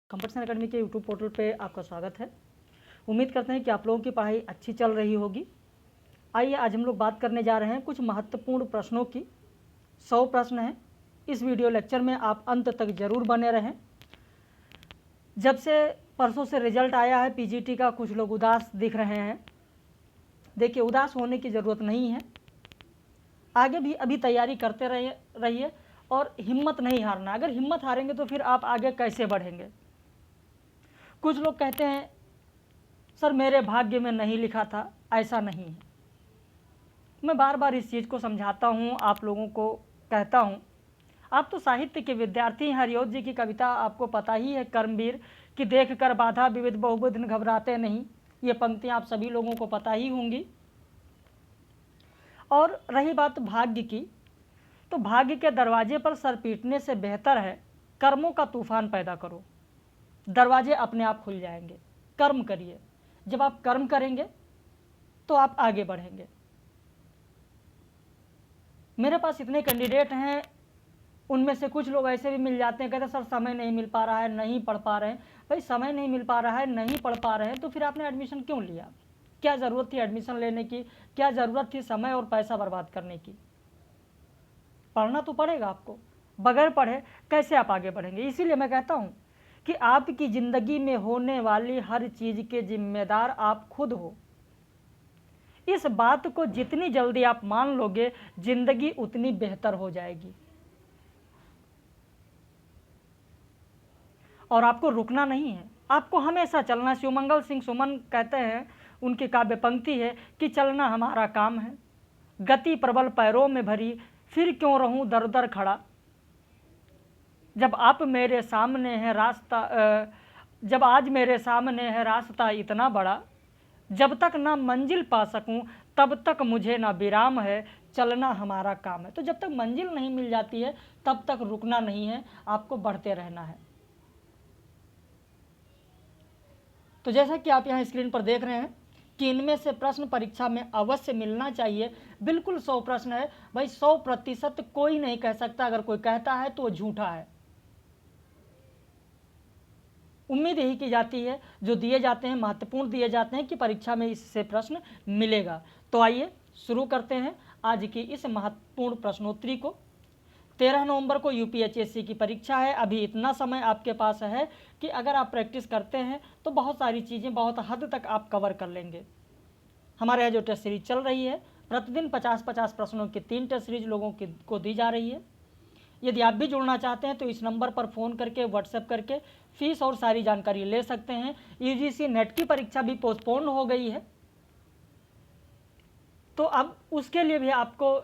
Competition academy के YouTube portal पे आपका स्वागत है। उम्मीद करते हैं कि आप लोगों की पढ़ाई अच्छी चल रही होगी। आइए आज हम लोग बात करने जा रहे हैं कुछ महत्वपूर्ण प्रश्नों की। 100 प्रश्न हैं। इस वीडियो लेक्चर में आप अंत तक जरूर बने रहें। जब से परसों से रिजल्ट आया है पीजीटी का, कुछ लोग उदास दिख रहे हैं। देखिए, उदास होने की ज़रूरत नहीं है। आगे भी अभी तैयारी करते रहिए और हिम्मत नहीं हारना। अगर हिम्मत हारेंगे तो फिर आप आगे कैसे बढ़ेंगे। कुछ लोग कहते हैं सर मेरे भाग्य में नहीं लिखा था। ऐसा नहीं है। मैं बार बार इस चीज़ को समझाता हूँ, आप लोगों को कहता हूँ। आप तो साहित्य के विद्यार्थी हैं। हरिऔध जी की कविता आपको पता ही है, कर्मवीर कि देख कर बाधा विविध बहुबुध घबराते नहीं। ये पंक्तियाँ आप सभी लोगों को पता ही होंगी। और रही बात भाग्य की, तो भाग्य के दरवाजे पर सर पीटने से बेहतर है कर्मों का तूफान पैदा करो। दरवाजे अपने आप खुल जाएंगे। कर्म करिए। जब आप कर्म करेंगे तो आप आगे बढ़ेंगे। मेरे पास इतने कैंडिडेट हैं, उनमें से कुछ लोग ऐसे भी मिल जाते हैं, कहते हैं सर समय नहीं मिल पा रहा है, नहीं पढ़ पा रहे हैं। भाई समय नहीं मिल पा रहा है, नहीं पढ़ पा रहे हैं तो फिर आपने एडमिशन क्यों लिया? क्या ज़रूरत थी एडमिशन लेने की? क्या ज़रूरत थी समय और पैसा बर्बाद करने की? पढ़ना तो पड़ेगा आपको। बगैर पढ़े कैसे आप आगे बढ़ेंगे? इसीलिए मैं कहता हूँ कि आपकी ज़िंदगी में होने वाली हर चीज़ के जिम्मेदार आप खुद हो। इस बात को जितनी जल्दी आप मान लोगे, ज़िंदगी उतनी बेहतर हो जाएगी। और आपको रुकना नहीं है, आपको हमेशा चलना। शिवमंगल सिंह सुमन कहते हैं, उनकी काव्य पंक्ति है कि चलना हमारा काम है, गति प्रबल पैरों में भरी, फिर क्यों रहूं दर दर खड़ा। जब आप मेरे सामने है रास्ता, जब आज मेरे सामने है रास्ता इतना बड़ा, जब तक ना मंजिल पा सकूं तब तक मुझे ना विराम है, चलना हमारा काम है। तो जब तक मंजिल नहीं मिल जाती है तब तक रुकना नहीं है, आपको बढ़ते रहना है। तो जैसा कि आप यहाँ स्क्रीन पर देख रहे हैं कि इनमें से प्रश्न परीक्षा में अवश्य मिलना चाहिए। बिल्कुल 100 प्रश्न है भाई, 100% कोई नहीं कह सकता। अगर कोई कहता है तो वो झूठा है। उम्मीद यही की जाती है, जो दिए जाते हैं महत्वपूर्ण दिए जाते हैं कि परीक्षा में इससे प्रश्न मिलेगा। तो आइए शुरू करते हैं आज की इस महत्वपूर्ण प्रश्नोत्तरी को। 13 नवंबर को यूपीएचएससी की परीक्षा है। अभी इतना समय आपके पास है कि अगर आप प्रैक्टिस करते हैं तो बहुत सारी चीज़ें बहुत हद तक आप कवर कर लेंगे। हमारे यहाँ जो टेस्ट सीरीज चल रही है, प्रतिदिन 50-50 प्रश्नों की 3 टेस्ट सीरीज लोगों को दी जा रही है। यदि आप भी जुड़ना चाहते हैं तो इस नंबर पर फ़ोन करके, व्हाट्सएप करके फीस और सारी जानकारी ले सकते हैं। यूजीसी नेट की परीक्षा भी पोस्टपोन हो गई है, तो अब उसके लिए भी आपको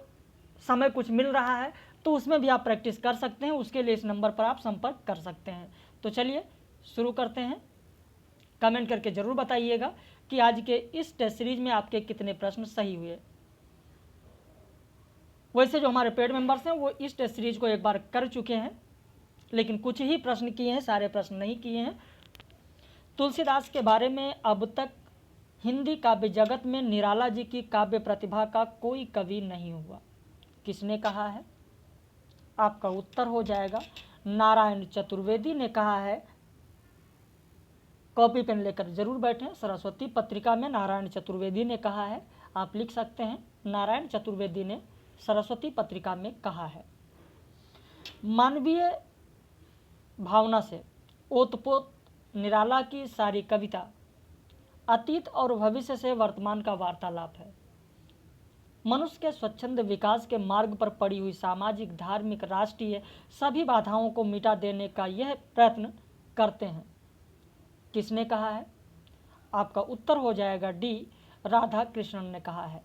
समय कुछ मिल रहा है, तो उसमें भी आप प्रैक्टिस कर सकते हैं। उसके लिए इस नंबर पर आप संपर्क कर सकते हैं। तो चलिए शुरू करते हैं। कमेंट करके ज़रूर बताइएगा कि आज के इस टेस्ट सीरीज में आपके कितने प्रश्न सही हुए। वैसे जो हमारे पेड मेंबर्स हैं वो इस टेस्ट सीरीज को एक बार कर चुके हैं, लेकिन कुछ ही प्रश्न किए हैं, सारे प्रश्न नहीं किए हैं। तुलसीदास के बारे में अब तक हिंदी काव्य जगत में निराला जी की काव्य प्रतिभा का कोई कवि नहीं हुआ। किसने कहा है? आपका उत्तर हो जाएगा नारायण चतुर्वेदी ने कहा है। कॉपी पेन लेकर जरूर बैठें। सरस्वती पत्रिका में नारायण चतुर्वेदी ने कहा है। आप लिख सकते हैं, नारायण चतुर्वेदी ने सरस्वती पत्रिका में कहा है। मानवीय भावना से ओतप्रोत निराला की सारी कविता अतीत और भविष्य से वर्तमान का वार्तालाप है। मनुष्य के स्वच्छंद विकास के मार्ग पर पड़ी हुई सामाजिक, धार्मिक, राष्ट्रीय सभी बाधाओं को मिटा देने का यह प्रयत्न करते हैं। किसने कहा है? आपका उत्तर हो जाएगा डी, राधा कृष्णन ने कहा है।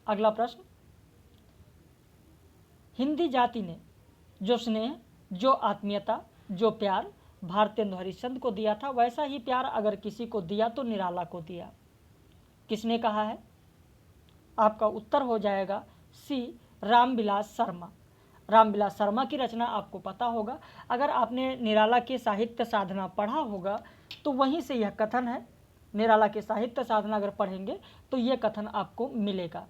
अगला प्रश्न, हिंदी जाति ने जो स्नेह, जो आत्मीयता, जो प्यार भारतेंदु हरिश्चंद्र को दिया था, वैसा ही प्यार अगर किसी को दिया तो निराला को दिया। किसने कहा है? आपका उत्तर हो जाएगा सी, रामविलास शर्मा। रामविलास शर्मा की रचना आपको पता होगा। अगर आपने निराला की साहित्य साधना पढ़ा होगा तो वहीं से यह कथन है। निराला की साहित्य साधना अगर पढ़ेंगे तो यह कथन आपको मिलेगा।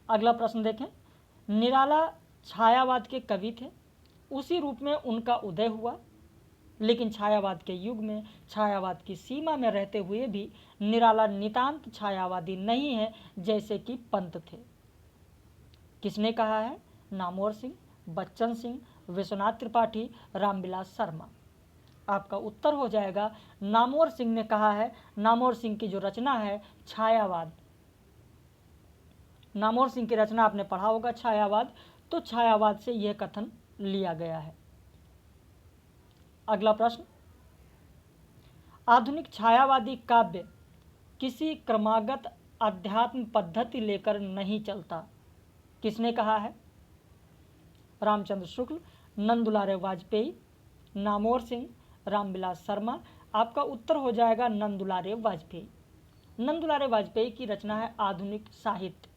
अगला प्रश्न देखें, निराला छायावाद के कवि थे, उसी रूप में उनका उदय हुआ, लेकिन छायावाद के युग में छायावाद की सीमा में रहते हुए भी निराला नितांत छायावादी नहीं है जैसे कि पंत थे। किसने कहा है? नामवर सिंह, बच्चन सिंह, विश्वनाथ त्रिपाठी, रामविलास शर्मा। आपका उत्तर हो जाएगा नामवर सिंह ने कहा है। नामवर सिंह की जो रचना है छायावाद, नामवर सिंह की रचना आपने पढ़ा होगा छायावाद, तो छायावाद से यह कथन लिया गया है। अगला प्रश्न, आधुनिक छायावादी काव्य किसी क्रमागत अध्यात्म पद्धति लेकर नहीं चलता। किसने कहा है? रामचंद्र शुक्ल, नंदुलारे वाजपेयी, नामवर सिंह, रामविलास शर्मा। आपका उत्तर हो जाएगा नंदुलारे वाजपेयी। नंदुलारे वाजपेयी की रचना है आधुनिक साहित्य।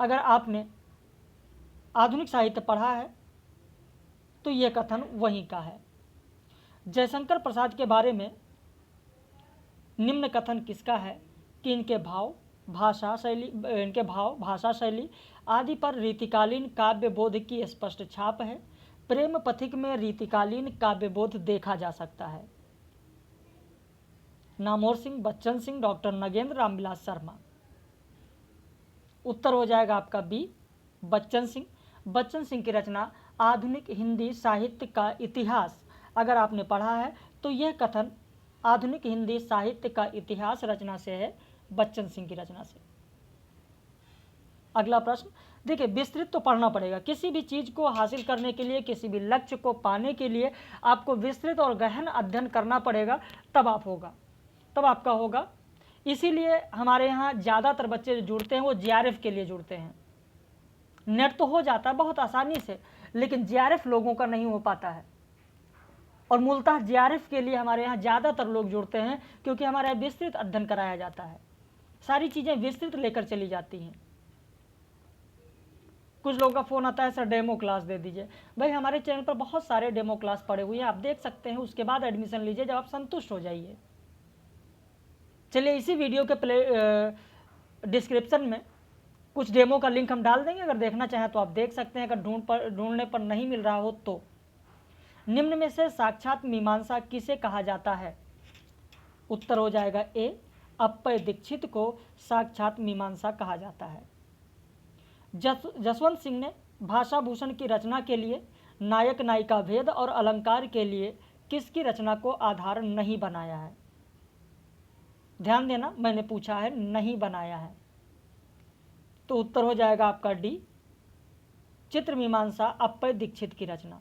अगर आपने आधुनिक साहित्य पढ़ा है तो यह कथन वहीं का है। जयशंकर प्रसाद के बारे में निम्न कथन किसका है कि इनके भाव भाषा शैली आदि पर रीतिकालीन काव्यबोध की स्पष्ट छाप है। प्रेम पथिक में रीतिकालीन काव्यबोध देखा जा सकता है। नामवर सिंह, बच्चन सिंह, डॉक्टर नगेंद्र, रामविलास शर्मा। उत्तर हो जाएगा आपका बी, बच्चन सिंह। बच्चन सिंह की रचना आधुनिक हिंदी साहित्य का इतिहास, अगर आपने पढ़ा है तो यह कथन आधुनिक हिंदी साहित्य का इतिहास रचना से है, बच्चन सिंह की रचना से। अगला प्रश्न देखिए, विस्तृत तो पढ़ना पड़ेगा। किसी भी चीज को हासिल करने के लिए, किसी भी लक्ष्य को पाने के लिए आपको विस्तृत और गहन अध्ययन करना पड़ेगा, तब आपका होगा। इसीलिए हमारे यहाँ ज़्यादातर बच्चे जो जुड़ते हैं वो जीआरएफ के लिए जुड़ते हैं। नेट तो हो जाता है बहुत आसानी से, लेकिन जीआरएफ लोगों का नहीं हो पाता है। और मूलतः जीआरएफ के लिए हमारे यहाँ ज़्यादातर लोग जुड़ते हैं, क्योंकि हमारे यहाँ विस्तृत अध्ययन कराया जाता है, सारी चीज़ें विस्तृत लेकर चली जाती हैं। कुछ लोगों का फ़ोन आता है, सर डेमो क्लास दे दीजिए। भाई हमारे चैनल पर बहुत सारे डेमो क्लास पड़े हुए हैं, आप देख सकते हैं, उसके बाद एडमिशन लीजिए जब आप संतुष्ट हो जाइए। चलिए इसी वीडियो के डिस्क्रिप्शन में कुछ डेमो का लिंक हम डाल देंगे, अगर देखना चाहें तो आप देख सकते हैं। अगर ढूंढने पर नहीं मिल रहा हो तो। निम्न में से साक्षात मीमांसा किसे कहा जाता है? उत्तर हो जाएगा ए, अप्पय दीक्षित को साक्षात मीमांसा कहा जाता है। जसवंत सिंह ने भाषा भूषण की रचना के लिए नायक नायिका भेद और अलंकार के लिए किसकी रचना को आधार नहीं बनाया है? ध्यान देना, मैंने पूछा है नहीं बनाया है, तो उत्तर हो जाएगा आपका डी, चित्र मीमांसा अप्पय दीक्षित की रचना।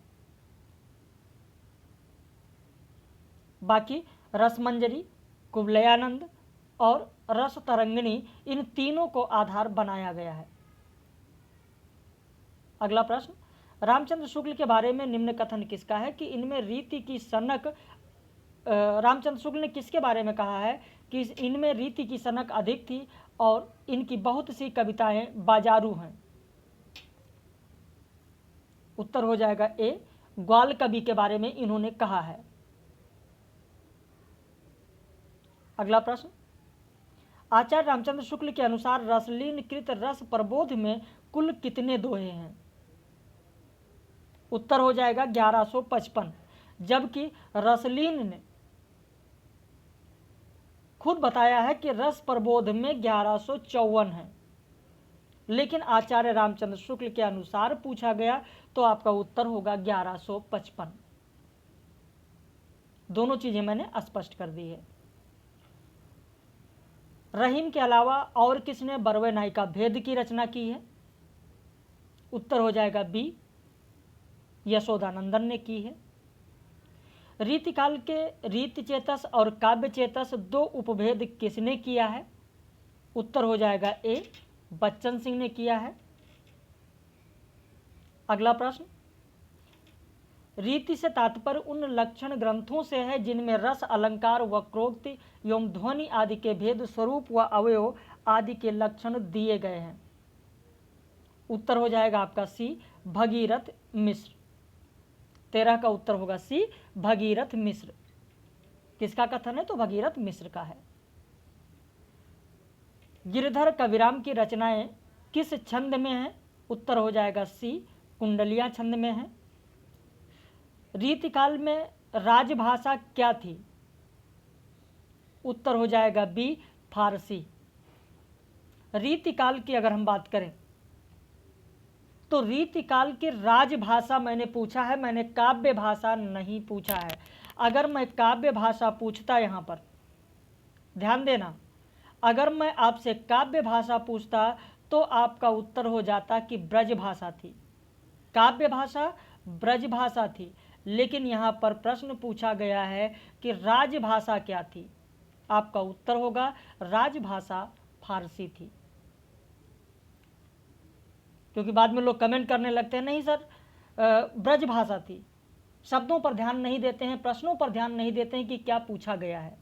बाकी रसमंजरी, कुवलयानंद और रस तरंगिणी, इन तीनों को आधार बनाया गया है। अगला प्रश्न, रामचंद्र शुक्ल के बारे में निम्न कथन किसका है कि इनमें रीति की सनक, रामचंद्र शुक्ल ने किसके बारे में कहा है कि इनमें रीति की सनक अधिक थी और इनकी बहुत सी कविताएं बाजारू हैं? उत्तर हो जाएगा ए, ग्वाल कवि के बारे में इन्होंने कहा है। अगला प्रश्न, आचार्य रामचंद्र शुक्ल के अनुसार रसलीन कृत रस प्रबोध में कुल कितने दोहे हैं? उत्तर हो जाएगा 1155, जबकि रसलीन ने खुद बताया है कि रस प्रबोध में 1154 है, लेकिन आचार्य रामचंद्र शुक्ल के अनुसार पूछा गया तो आपका उत्तर होगा 1155। दोनों चीजें मैंने स्पष्ट कर दी है। रहीम के अलावा और किसने बरवे नायिका भेद की रचना की है? उत्तर हो जाएगा बी, यशोदानंदन ने की है। रीतिकाल के रीति चेतस और काव्य चेतस दो उपभेद किसने किया है? उत्तर हो जाएगा ए, बच्चन सिंह ने किया है। अगला प्रश्न, रीति से तात्पर्य उन लक्षण ग्रंथों से है जिनमें रस, अलंकार, वक्रोक्ति एवं ध्वनि आदि के भेद, स्वरूप व अवयव आदि के लक्षण दिए गए हैं। उत्तर हो जाएगा आपका सी, भगीरथ मिश्र। 13 का उत्तर होगा सी, भगीरथ मिश्र। किसका कथन है? तो भगीरथ मिश्र का है। गिरधर कविराम की रचनाएं किस छंद में हैं? उत्तर हो जाएगा सी, कुंडलियां छंद में है। रीतिकाल में राजभाषा क्या थी? उत्तर हो जाएगा बी, फारसी। रीतिकाल की अगर हम बात करें तो रीतिकाल की राजभाषा मैंने पूछा है, मैंने काव्य भाषा नहीं पूछा है। अगर मैं काव्य भाषा पूछता, यहाँ पर ध्यान देना, अगर मैं आपसे काव्य भाषा पूछता तो आपका उत्तर हो जाता कि ब्रज भाषा थी। काव्य भाषा ब्रज भाषा थी, लेकिन यहाँ पर प्रश्न पूछा गया है कि राजभाषा क्या थी। आपका उत्तर होगा राजभाषा फारसी थी। क्योंकि बाद में लोग कमेंट करने लगते हैं, नहीं सर ब्रज भाषा थी। शब्दों पर ध्यान नहीं देते हैं, प्रश्नों पर ध्यान नहीं देते हैं कि क्या पूछा गया है।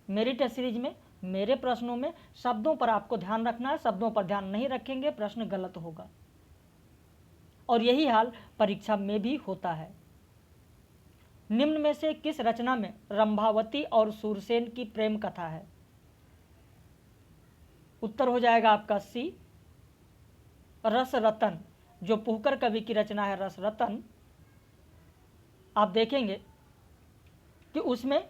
मेरी टेस्ट सीरीज में, मेरे प्रश्नों में शब्दों पर आपको ध्यान रखना है। शब्दों पर ध्यान नहीं रखेंगे प्रश्न गलत होगा, और यही हाल परीक्षा में भी होता है। निम्न में से किस रचना में रंभावती और सूरसेन की प्रेम कथा है? उत्तर हो जाएगा आपका सी, रस रतन। जो पुहकर कवि की रचना है रस रतन, आप देखेंगे कि उसमें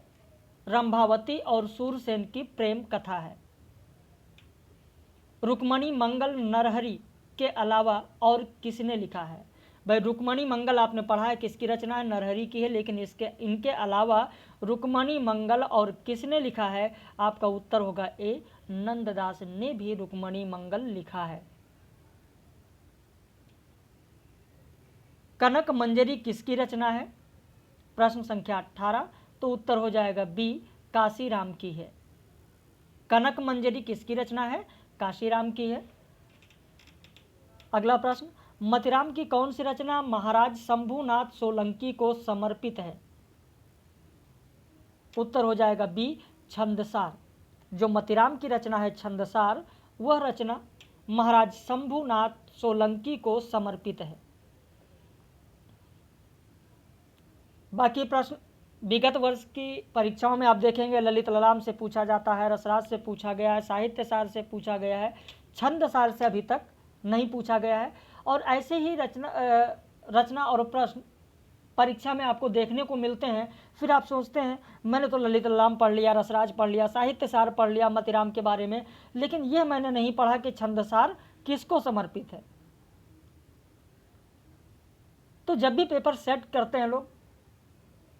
रंभावती और सूरसेन की प्रेम कथा है। रुक्मणी मंगल नरहरि के अलावा और किसने लिखा है? भाई रुक्मणी मंगल आपने पढ़ा है, किसकी रचना है? नरहरि की है, लेकिन इनके अलावा रुक्मणी मंगल और किसने लिखा है? आपका उत्तर होगा ए, नंददास ने भी रुक्मणी मंगल लिखा है। कनक मंजरी किसकी रचना है? प्रश्न संख्या 18, तो उत्तर हो जाएगा बी, काशीराम की है। कनक मंजरी किसकी रचना है? काशीराम की है। अगला प्रश्न, मतिराम की कौन सी रचना महाराज शंभुनाथ सोलंकी को समर्पित है? उत्तर हो जाएगा बी, छंदसार। जो मतिराम की रचना है छंदसार, वह रचना महाराज शंभुनाथ सोलंकी को समर्पित है। बाकी प्रश्न विगत वर्ष की परीक्षाओं में आप देखेंगे ललित ललाम से पूछा जाता है, रसराज से पूछा गया है, साहित्य सार से पूछा गया है, छंद सार से अभी तक नहीं पूछा गया है। और ऐसे ही रचना और प्रश्न परीक्षा में आपको देखने को मिलते हैं। फिर आप सोचते हैं मैंने तो ललित ललाम पढ़ लिया, रसराज पढ़ लिया, साहित्य सार पढ़ लिया मतिराम के बारे में, लेकिन यह मैंने नहीं पढ़ा कि छंदसार किसको समर्पित है। तो जब भी पेपर सेट करते हैं लोग,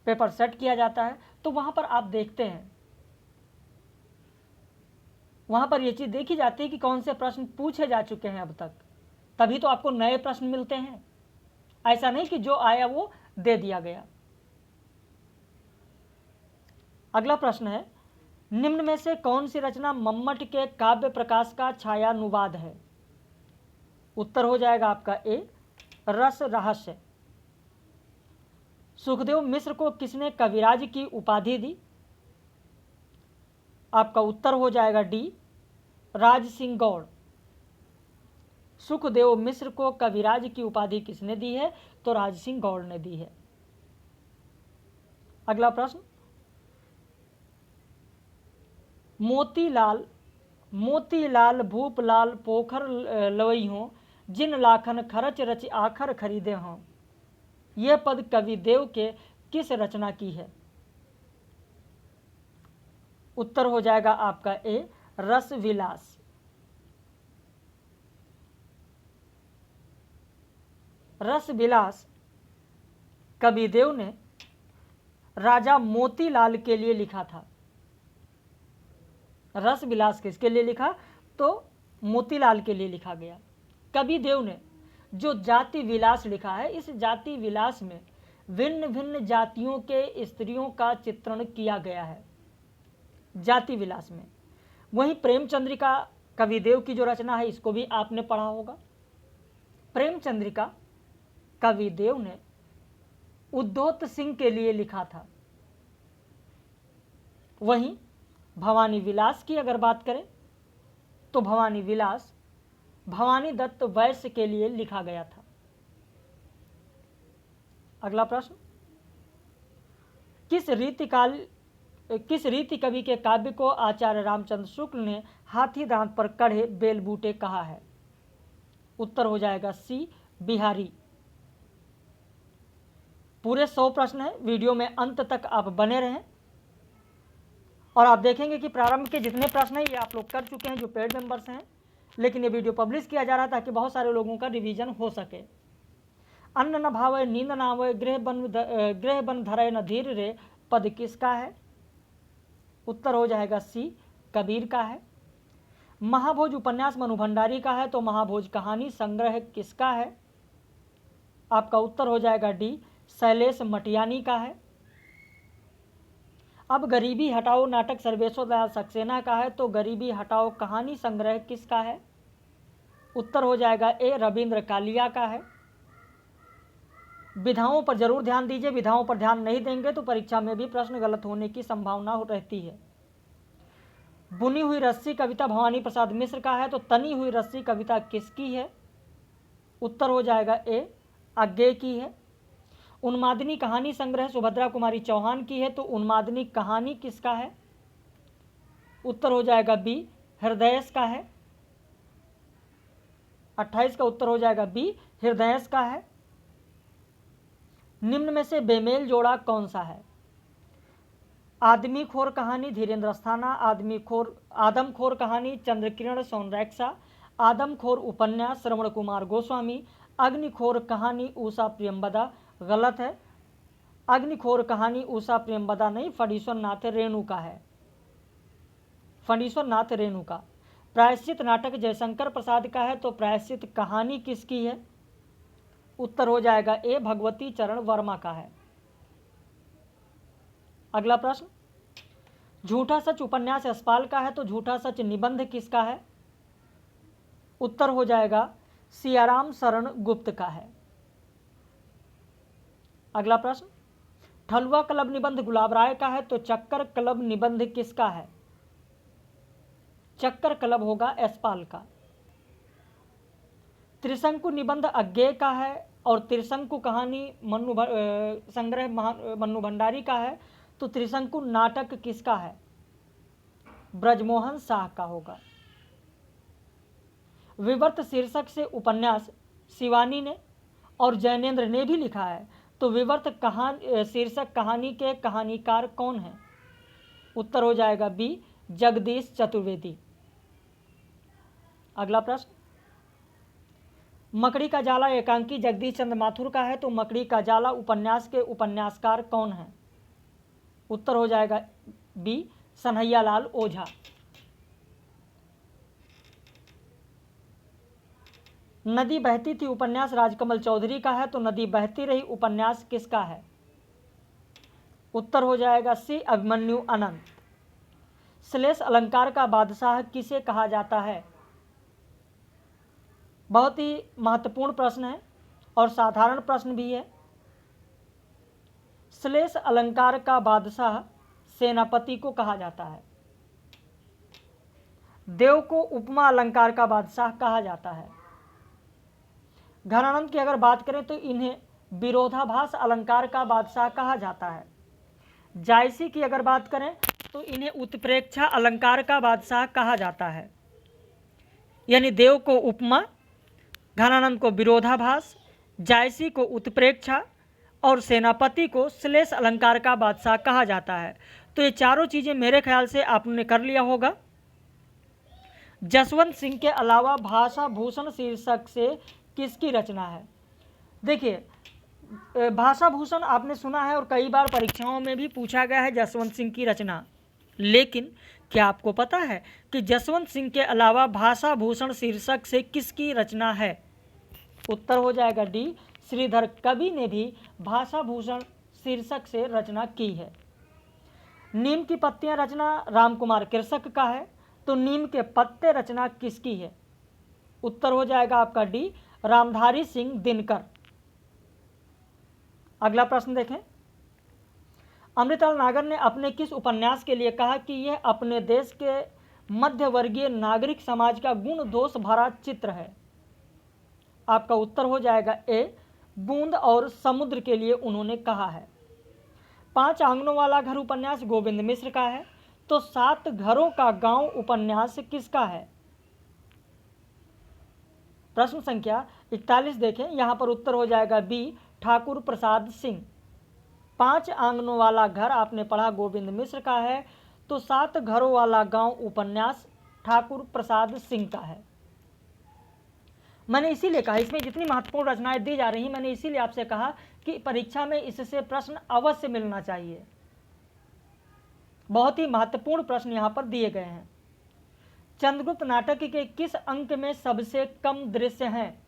पेपर सेट किया जाता है, तो वहां पर आप देखते हैं, वहां पर यह चीज देखी जाती है कि कौन से प्रश्न पूछे जा चुके हैं अब तक, तभी तो आपको नए प्रश्न मिलते हैं। ऐसा नहीं कि जो आया वो दे दिया गया। अगला प्रश्न है, निम्न में से कौन सी रचना मम्मट के काव्य प्रकाश का छायानुवाद है? उत्तर हो जाएगा आपका ए, रस रहस्य। सुखदेव मिश्र को किसने कविराज की उपाधि दी? आपका उत्तर हो जाएगा डी, राज सिंह गौड़। सुखदेव मिश्र को कविराज की उपाधि किसने दी है? तो राज सिंह गौड़ ने दी है। अगला प्रश्न, मोतीलाल भूपलाल पोखर लवई हों, जिन लाखन खरच रच आखर खरीदे हों, यह पद कवि देव के किस रचना की है? उत्तर हो जाएगा आपका ए, रस विलास। रस विलास कवि देव ने राजा मोतीलाल के लिए लिखा था। रस विलास किसके लिए लिखा? तो मोतीलाल के लिए लिखा गया। कवि देव ने जो जाति विलास लिखा है, इस जाति विलास में भिन्न भिन्न जातियों के स्त्रियों का चित्रण किया गया है, जाति विलास में। वहीं प्रेमचंद्रिका कविदेव की जो रचना है, इसको भी आपने पढ़ा होगा। प्रेमचंद्रिका कविदेव ने उद्धोत सिंह के लिए लिखा था। वहीं भवानी विलास की अगर बात करें तो भवानी विलास भवानी दत्त वैश्य के लिए लिखा गया था। अगला प्रश्न, किस रीति कवि के काव्य को आचार्य रामचंद्र शुक्ल ने हाथी दांत पर कढ़े बेलबूटे कहा है? उत्तर हो जाएगा सी बिहारी। पूरे 100 प्रश्न हैं, वीडियो में अंत तक आप बने रहें और आप देखेंगे कि प्रारंभ के जितने प्रश्न हैं ये आप लोग कर चुके हैं जो पेड मेंबर्स हैं, लेकिन ये वीडियो पब्लिश किया जा रहा है ताकि बहुत सारे लोगों का रिवीजन हो सके। अन्न न भावे नींद न आवे गृह बन धरे न धीर रे पद किसका है? उत्तर हो जाएगा सी कबीर का है। महाभोज उपन्यास मनु भंडारी का है, तो महाभोज कहानी संग्रह किसका है? आपका उत्तर हो जाएगा डी शैलेश मटियानी का है। अब गरीबी हटाओ नाटक सर्वेश्वर दयाल सक्सेना का है, तो गरीबी हटाओ कहानी संग्रह किसका है? उत्तर हो जाएगा ए रविंद्र कालिया का है। विधाओं पर जरूर ध्यान दीजिए, विधाओं पर ध्यान नहीं देंगे तो परीक्षा में भी प्रश्न गलत होने की संभावना रहती है। बुनी हुई रस्सी कविता भवानी प्रसाद मिश्र का है, तो तनी हुई रस्सी कविता किसकी है? उत्तर हो जाएगा ए अज्ञे की है। उन्मादिनी कहानी संग्रह सुभद्रा कुमारी चौहान की है, तो उन्मादिनी कहानी किसका है? उत्तर हो जाएगा बी हृदयेश का है। 28 का उत्तर हो जाएगा बी हृदयेश का है। निम्न में से बेमेल जोड़ा कौन सा है? आदमीखोर कहानी धीरेन्द्र अस्थाना, आदमखोर कहानी चंद्रकिरण सोनरैक्सा, आदमखोर उपन्यास श्रवण कुमार गोस्वामी, अग्निखोर कहानी उषा प्रियंबदा। गलत है, अग्निखोर कहानी उषा प्रियंबदा नहीं, फणीश्वर नाथ रेणु का है, फणीश्वर नाथ रेणु का। प्रायश्चित नाटक जयशंकर प्रसाद का है, तो प्रायश्चित कहानी किसकी है? उत्तर हो जाएगा ए भगवती चरण वर्मा का है। अगला प्रश्न, झूठा सच उपन्यास यशपाल का है, तो झूठा सच निबंध किसका है? उत्तर हो जाएगा सियाराम शरण गुप्त का है। अगला प्रश्न, ठलुआ क्लब निबंध गुलाब राय का है, तो चक्कर क्लब निबंध किसका है? चक्कर क्लब होगा यशपाल का। त्रिशंकु निबंध अज्ञे का है और त्रिशंकु कहानी संग्रह मन्नु भंडारी का है, तो त्रिशंकु नाटक किसका है? ब्रजमोहन शाह का होगा। विवर्त शीर्षक से उपन्यास शिवानी ने और जैनेन्द्र ने भी लिखा है, तो विवर्त शीर्षक कहानी के कहानीकार कौन है? उत्तर हो जाएगा बी जगदीश चतुर्वेदी। अगला प्रश्न, मकड़ी का जाला एकांकी जगदीश चंद्र माथुर का है, तो मकड़ी का जाला उपन्यास के उपन्यासकार कौन है? उत्तर हो जाएगा बी सनहैया लाल ओझा। नदी बहती थी उपन्यास राजकमल चौधरी का है, तो नदी बहती रही उपन्यास किसका है? उत्तर हो जाएगा सी अभिमन्यु अनंत। श्लेष अलंकार का बादशाह किसे कहा जाता है? बहुत ही महत्वपूर्ण प्रश्न है और साधारण प्रश्न भी है। श्लेष अलंकार का बादशाह सेनापति को कहा जाता है। देव को उपमा अलंकार का बादशाह कहा जाता है। घनानंद की अगर बात करें तो इन्हें विरोधाभास अलंकार का बादशाह कहा जाता है। जायसी की अगर बात करें तो इन्हें उत्प्रेक्षा अलंकार का बादशाह कहा जाता है। यानी देव को उपमा, घनानंद को विरोधाभास, जायसी को उत्प्रेक्षा और सेनापति को श्लेष अलंकार का बादशाह कहा जाता है। तो ये चारों चीज़ें मेरे ख्याल से आपने कर लिया होगा। जसवंत सिंह के अलावा भाषा भूषण शीर्षक से किसकी रचना है? देखिए भाषा भूषण आपने सुना है और कई बार परीक्षाओं में भी पूछा गया है जसवंत सिंह की रचना, लेकिन क्या आपको पता है कि जसवंत सिंह के अलावा भाषा भूषण शीर्षक से किसकी रचना है? उत्तर हो जाएगा डी श्रीधर कवि ने भी भाषा भूषण शीर्षक से रचना की है। नीम की पत्तियां रचना रामकुमार कृषक का है, तो नीम के पत्ते रचना किसकी है? उत्तर हो जाएगा आपका डी रामधारी सिंह दिनकर। अगला प्रश्न देखें, अमृतलाल नागर ने अपने किस उपन्यास के लिए कहा कि यह अपने देश के मध्यवर्गीय नागरिक समाज का गुण दोष भरा चित्र है? आपका उत्तर हो जाएगा ए बूंद और समुद्र के लिए उन्होंने कहा है। 5 आंगनों वाला घर उपन्यास गोविंद मिश्र का है, तो 7 घरों का गांव उपन्यास किसका है? प्रश्न संख्या 41 देखें, यहाँ पर उत्तर हो जाएगा बी, ठाकुर प्रसाद सिंह। 5 आंगनों वाला घर आपने पढ़ा गोविंद मिश्र का है, तो 7 घरों वाला गांव उपन्यास ठाकुर प्रसाद सिंह का है। मैंने इसीलिए कहा, इसमें जितनी महत्वपूर्ण रचनाएं दी जा रही, मैंने इसीलिए आपसे कहा कि परीक्षा में इससे प्रश्न अवश्य मिलना चाहिए। बहुत ही महत्वपूर्ण प्रश्न यहाँ पर दिए गए हैं। चंद्रगुप्त नाटक के किस अंक में सबसे कम दृश्य हैं?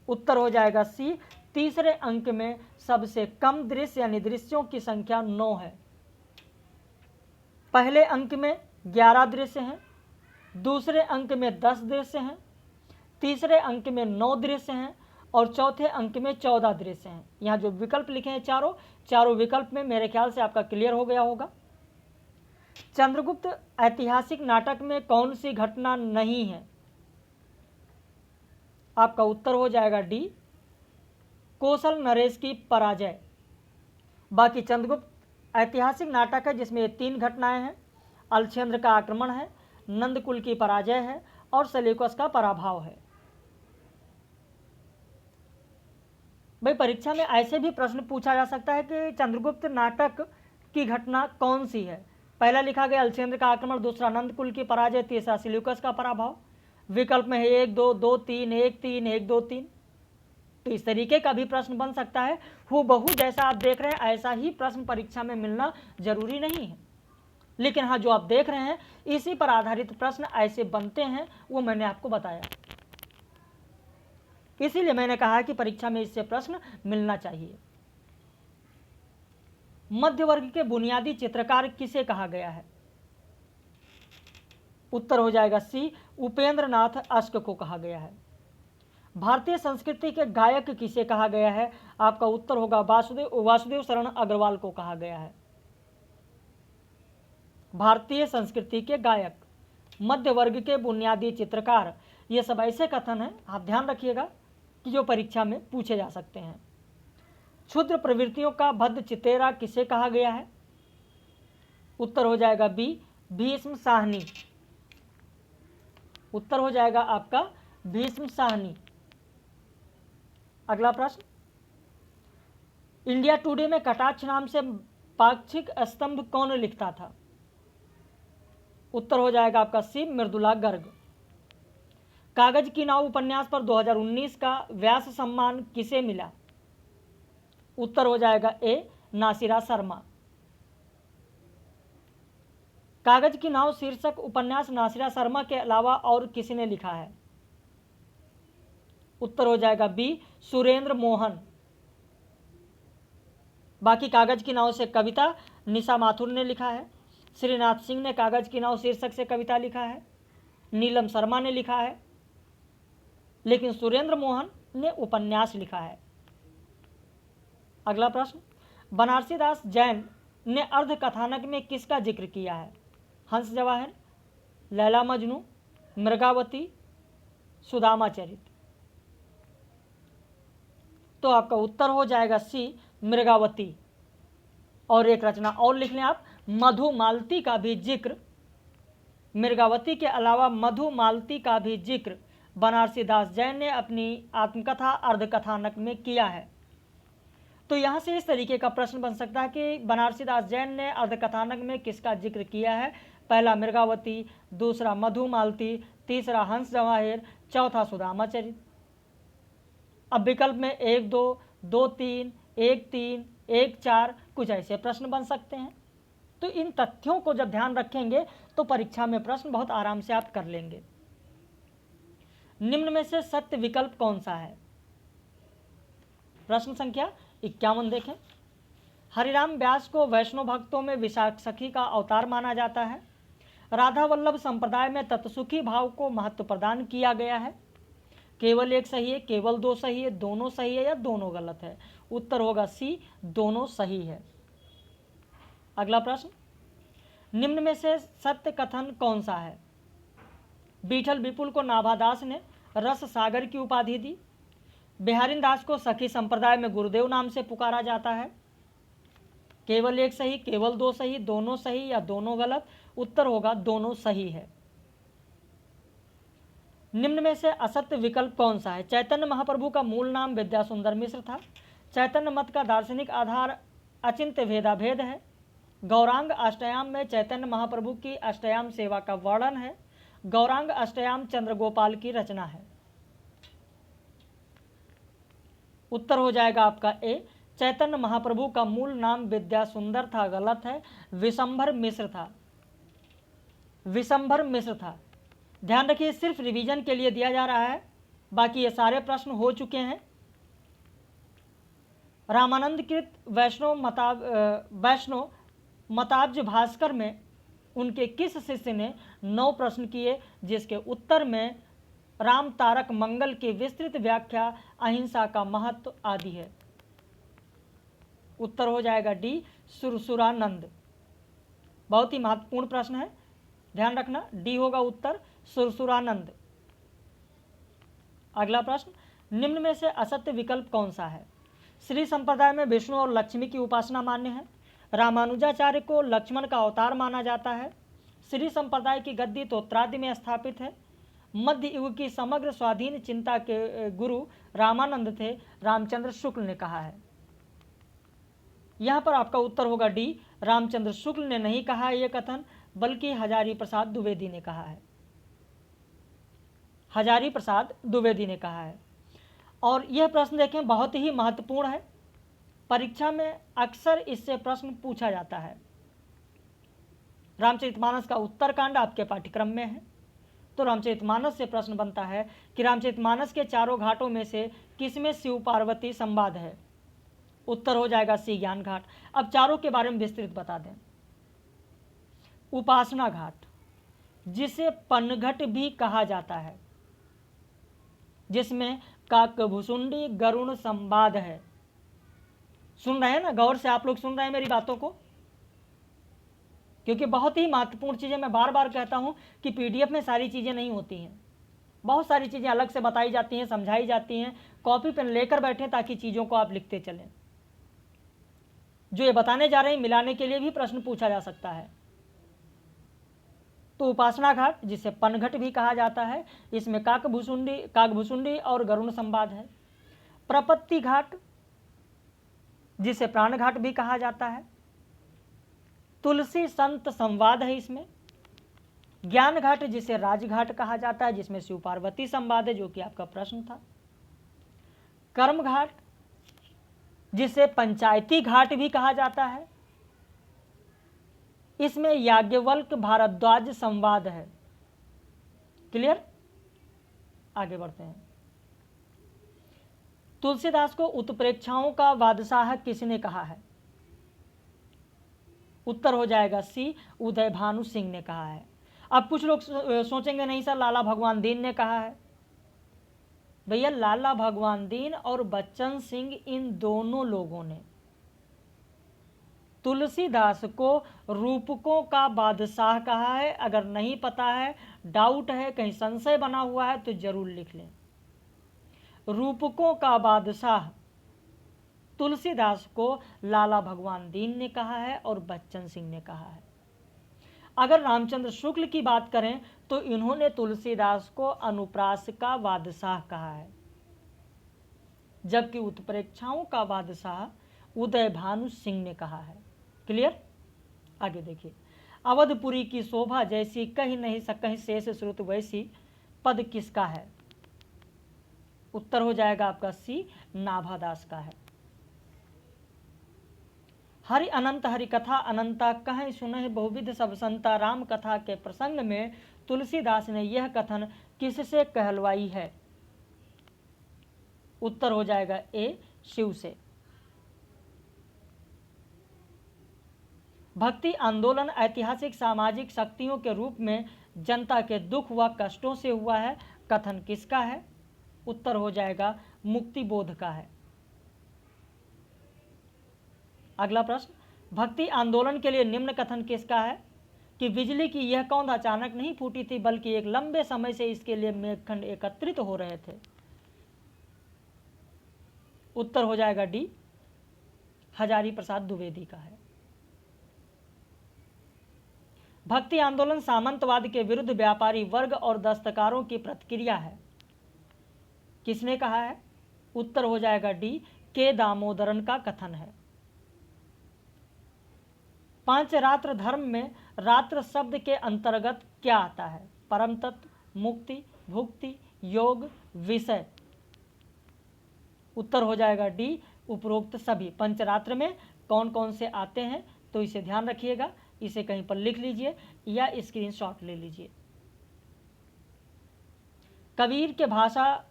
उत्तर हो जाएगा सी, तीसरे अंक में सबसे कम दृश्य यानी दृश्यों की संख्या 9 है। पहले अंक में 11 दृश्य हैं, दूसरे अंक में 10 दृश्य हैं, तीसरे अंक में 9 दृश्य हैं और चौथे अंक में 14 दृश्य हैं। यहाँ जो विकल्प लिखे हैं चारों विकल्प में मेरे ख्याल से आपका क्लियर हो गया होगा। चंद्रगुप्त ऐतिहासिक नाटक में कौन सी घटना नहीं है? आपका उत्तर हो जाएगा डी, कौशल नरेश की पराजय। बाकी चंद्रगुप्त ऐतिहासिक नाटक है जिसमें 3 घटनाएं हैं, अलछेंद्र का आक्रमण है, नंदकुल की पराजय है और सेल्यूकस का पराभव है। भाई परीक्षा में ऐसे भी प्रश्न पूछा जा सकता है कि चंद्रगुप्त नाटक की घटना कौन सी है? पहला लिखा गया अलछेंद्र का आक्रमण, दूसरा नंदकुल की पराजय, तीसरा सेल्यूकस का पराभव। विकल्प में है 1 2 2 3 1 3 1 2 3। तो इस तरीके का भी प्रश्न बन सकता है। हूबहू जैसा आप देख रहे हैं ऐसा ही प्रश्न परीक्षा में मिलना जरूरी नहीं है, लेकिन हाँ जो आप देख रहे हैं इसी पर आधारित प्रश्न ऐसे बनते हैं, वो मैंने आपको बताया। इसीलिए मैंने कहा कि परीक्षा में इससे प्रश्न मिलना चाहिए। मध्य वर्ग के बुनियादी चित्रकार किसे कहा गया है? उत्तर हो जाएगा सी, उपेंद्र नाथ अश्क को कहा गया है। भारतीय संस्कृति के गायक किसे कहा गया है? आपका उत्तर होगा वासुदेव शरण अग्रवाल को कहा गया है। भारतीय संस्कृति के गायक, मध्य वर्ग के बुनियादी चित्रकार, ये सब ऐसे कथन हैं, आप ध्यान रखिएगा कि जो परीक्षा में पूछे जा सकते हैं। क्षुद्र प्रवृत्तियों का बद्ध चितेरा किसे कहा गया है? उत्तर हो जाएगा बी, भीष्म साहनी। उत्तर हो जाएगा आपका भीष्म साहनी। अगला प्रश्न, इंडिया टुडे में कटाक्ष नाम से पाक्षिक स्तंभ कौन लिखता था? उत्तर हो जाएगा आपका सी, मृदुला गर्ग। कागज की नाव उपन्यास पर 2019 का व्यास सम्मान किसे मिला? उत्तर हो जाएगा ए, नासिरा शर्मा। कागज की नाव शीर्षक उपन्यास नासिरा शर्मा के अलावा और किसने लिखा है? उत्तर हो जाएगा बी, सुरेंद्र मोहन। बाकी कागज की नाव से कविता निशा माथुर ने लिखा है, श्रीनाथ सिंह ने कागज की नाव शीर्षक से कविता लिखा है, नीलम शर्मा ने लिखा है, लेकिन सुरेंद्र मोहन ने उपन्यास लिखा है। अगला प्रश्न, बनारसी दास जैन ने अर्ध कथानक में किसका जिक्र किया है? हंस जवाहर, लैला मजनू, मृगावती, सुदामा चरित। तो आपका उत्तर हो जाएगा सी, मृगावती। और एक रचना और लिख लें आप, मधुमालती का भी जिक्र, मृगावती के अलावा मधुमालती का भी जिक्र बनारसी दास जैन ने अपनी आत्मकथा अर्धकथानक में किया है। तो यहाँ से इस तरीके का प्रश्न बन सकता है कि बनारसी दास जैन ने अर्धकथानक में किसका जिक्र किया है? पहला मृगावती, दूसरा मधुमालती, तीसरा हंस जवाहिर, चौथा सुदामा चरित। अब विकल्प में 1 2 2 3 1 3 1 4 कुछ ऐसे प्रश्न बन सकते हैं। तो इन तथ्यों को जब ध्यान रखेंगे तो परीक्षा में प्रश्न बहुत आराम से आप कर लेंगे। निम्न में से सत्य विकल्प कौन सा है? प्रश्न संख्या 51 देखें। हरिराम व्यास को वैष्णव भक्तों में विशाखसखी का अवतार माना जाता है। राधा वल्लभ संप्रदाय में तत्सुखी भाव को महत्व प्रदान किया गया है। केवल एक सही है, केवल 2 सही है, दोनों सही है या दोनों गलत है? उत्तर होगा सी, दोनों सही है। अगला प्रश्न, निम्न में से सत्य कथन कौन सा है? बीठल विपुल को नाभादास ने रस सागर की उपाधि दी। बिहारिन दास को सखी संप्रदाय में गुरुदेव नाम से पुकारा जाता है। केवल एक सही, केवल 2 सही, दोनों सही या दोनों गलत? उत्तर होगा दोनों सही है। निम्न में से असत्य विकल्प कौन सा है? चैतन्य महाप्रभु का मूल नाम विद्यासुंदर मिश्र था। चैतन्य मत का दार्शनिक आधार अचिंत्य भेदाभेद है। गौरांग अष्टयाम में चैतन्य महाप्रभु की अष्टयाम सेवा का वर्णन है। गौरांग अष्टयाम चंद्रगोपाल की रचना है। उत्तर हो जाएगा आपका ए, चैतन्य महाप्रभु का मूल नाम विद्यासुंदर था। गलत है, विशंभर मिश्र था। विशंभर मिश्र था। ध्यान रखिए, सिर्फ रिवीजन के लिए दिया जा रहा है, बाकी ये सारे प्रश्न हो चुके हैं। रामानंदकृत वैष्णव मताब्ज भास्कर में उनके किस शिष्य ने 9 प्रश्न किए, जिसके उत्तर में राम तारक मंगल की विस्तृत व्याख्या, अहिंसा का महत्व आदि है? उत्तर हो जाएगा डी, सुरसुरानंद। बहुत ही महत्वपूर्ण प्रश्न है, ध्यान रखना, डी होगा उत्तर, सुरसुरानंद। अगला प्रश्न, निम्न में से असत्य विकल्प कौन सा है? श्री संप्रदाय में विष्णु और लक्ष्मी की उपासना मान्य है। रामानुजाचार्य को लक्ष्मण का अवतार माना जाता है। श्री संप्रदाय की गद्दी तोत्रादि में स्थापित है। मध्य युग की समग्र स्वाधीन चिंता के गुरु रामानंद थे, रामचंद्र शुक्ल ने कहा है। यहां पर आपका उत्तर होगा डी, रामचंद्र शुक्ल ने नहीं कहा यह कथन, बल्कि हजारी प्रसाद द्विवेदी ने कहा है। हजारी प्रसाद द्विवेदी ने कहा है। और यह प्रश्न देखें, बहुत ही महत्वपूर्ण है, परीक्षा में अक्सर इससे प्रश्न पूछा जाता है। रामचरितमानस का उत्तरकांड आपके पाठ्यक्रम में है, तो रामचरितमानस से प्रश्न बनता है कि रामचरितमानस के चारों घाटों में से किसमें शिव पार्वती संवाद है? उत्तर हो जाएगा सी, ज्ञान घाट। अब चारों के बारे में विस्तृत बता दें। उपासना घाट, जिसे पनघट भी कहा जाता है, जिसमें काकभुसुंडी गरुण संवाद है। सुन रहे हैं ना, गौर से आप लोग सुन रहे हैं मेरी बातों को? क्योंकि बहुत ही महत्वपूर्ण चीजें, मैं बार बार कहता हूं कि पीडीएफ में सारी चीजें नहीं होती हैं, बहुत सारी चीजें अलग से बताई जाती हैं, समझाई जाती हैं। कॉपी पेन लेकर बैठे ताकि चीजों को आप लिखते चलें। जो ये बताने जा रहे हैं, मिलाने के लिए भी प्रश्न पूछा जा सकता है। तो उपासना घाट, जिसे पनघट भी कहा जाता है, इसमें काकभुसुंडी और गरुण संवाद है। प्रपत्ति घाट, जिसे प्राण घाट भी कहा जाता है, तुलसी संत संवाद है इसमें। ज्ञान घाट, जिसे राजघाट कहा जाता है, जिसमें शिव पार्वती संवाद है, जो कि आपका प्रश्न था। कर्म घाट, जिसे पंचायती घाट भी कहा जाता है, इसमें याज्ञवल्क्य भारद्वाज संवाद है। क्लियर? आगे बढ़ते हैं। तुलसीदास को उत्प्रेक्षाओं का बादशाह किसने कहा है? उत्तर हो जाएगा सी, उदय भानु सिंह ने कहा है। अब कुछ लोग सोचेंगे नहीं सर, लाला भगवान दीन ने कहा है। भैया, लाला भगवान दीन और बच्चन सिंह, इन दोनों लोगों ने तुलसीदास को रूपकों का बादशाह कहा है। अगर नहीं पता है, डाउट है, कहीं संशय बना हुआ है, तो जरूर लिख लें। रूपकों का बादशाह तुलसीदास को लाला भगवान दीन ने कहा है और बच्चन सिंह ने कहा है। अगर रामचंद्र शुक्ल की बात करें तो इन्होंने तुलसीदास को अनुप्रास का बादशाह कहा है, जबकि उत्प्रेक्षाओं का बादशाह उदय भानु सिंह ने कहा है। क्लियर? आगे देखिए। अवधपुरी की शोभा जैसी कहीं नहीं सकहीं शेष श्रुत वैसी, पद किसका है? उत्तर हो जाएगा आपका सी, नाभादास का है। हरि अनंत हरि कथा अनंता कहें सुनहि बहुविध सब संता, राम कथा के प्रसंग में तुलसीदास ने यह कथन किससे कहलवाई है? उत्तर हो जाएगा ए, शिव से। भक्ति आंदोलन ऐतिहासिक सामाजिक शक्तियों के रूप में जनता के दुख व कष्टों से हुआ है, कथन किसका है? उत्तर हो जाएगा मुक्ति बोध का है। अगला प्रश्न, भक्ति आंदोलन के लिए निम्न कथन किसका है कि बिजली की यह कौंध अचानक नहीं फूटी थी, बल्कि एक लंबे समय से इसके लिए मेघखंड एकत्रित हो रहे थे? उत्तर हो जाएगा डी, हजारी प्रसाद द्विवेदी का है। भक्ति आंदोलन सामंतवाद के विरुद्ध व्यापारी वर्ग और दस्तकारों की प्रतिक्रिया है। किसने कहा है? उत्तर हो जाएगा डी, के दामोदरन का कथन है। पांचरात्र धर्म में रात्र शब्द के अंतर्गत क्या आता है? परम तत्व, मुक्ति, भुक्ति, योग, विषय। उत्तर हो जाएगा डी, उपरोक्त सभी। पंचरात्र में कौन कौन से आते हैं तो इसे ध्यान रखिएगा, इसे कहीं पर लिख लीजिए या स्क्रीनशॉट ले लीजिए। कबीर के भाषा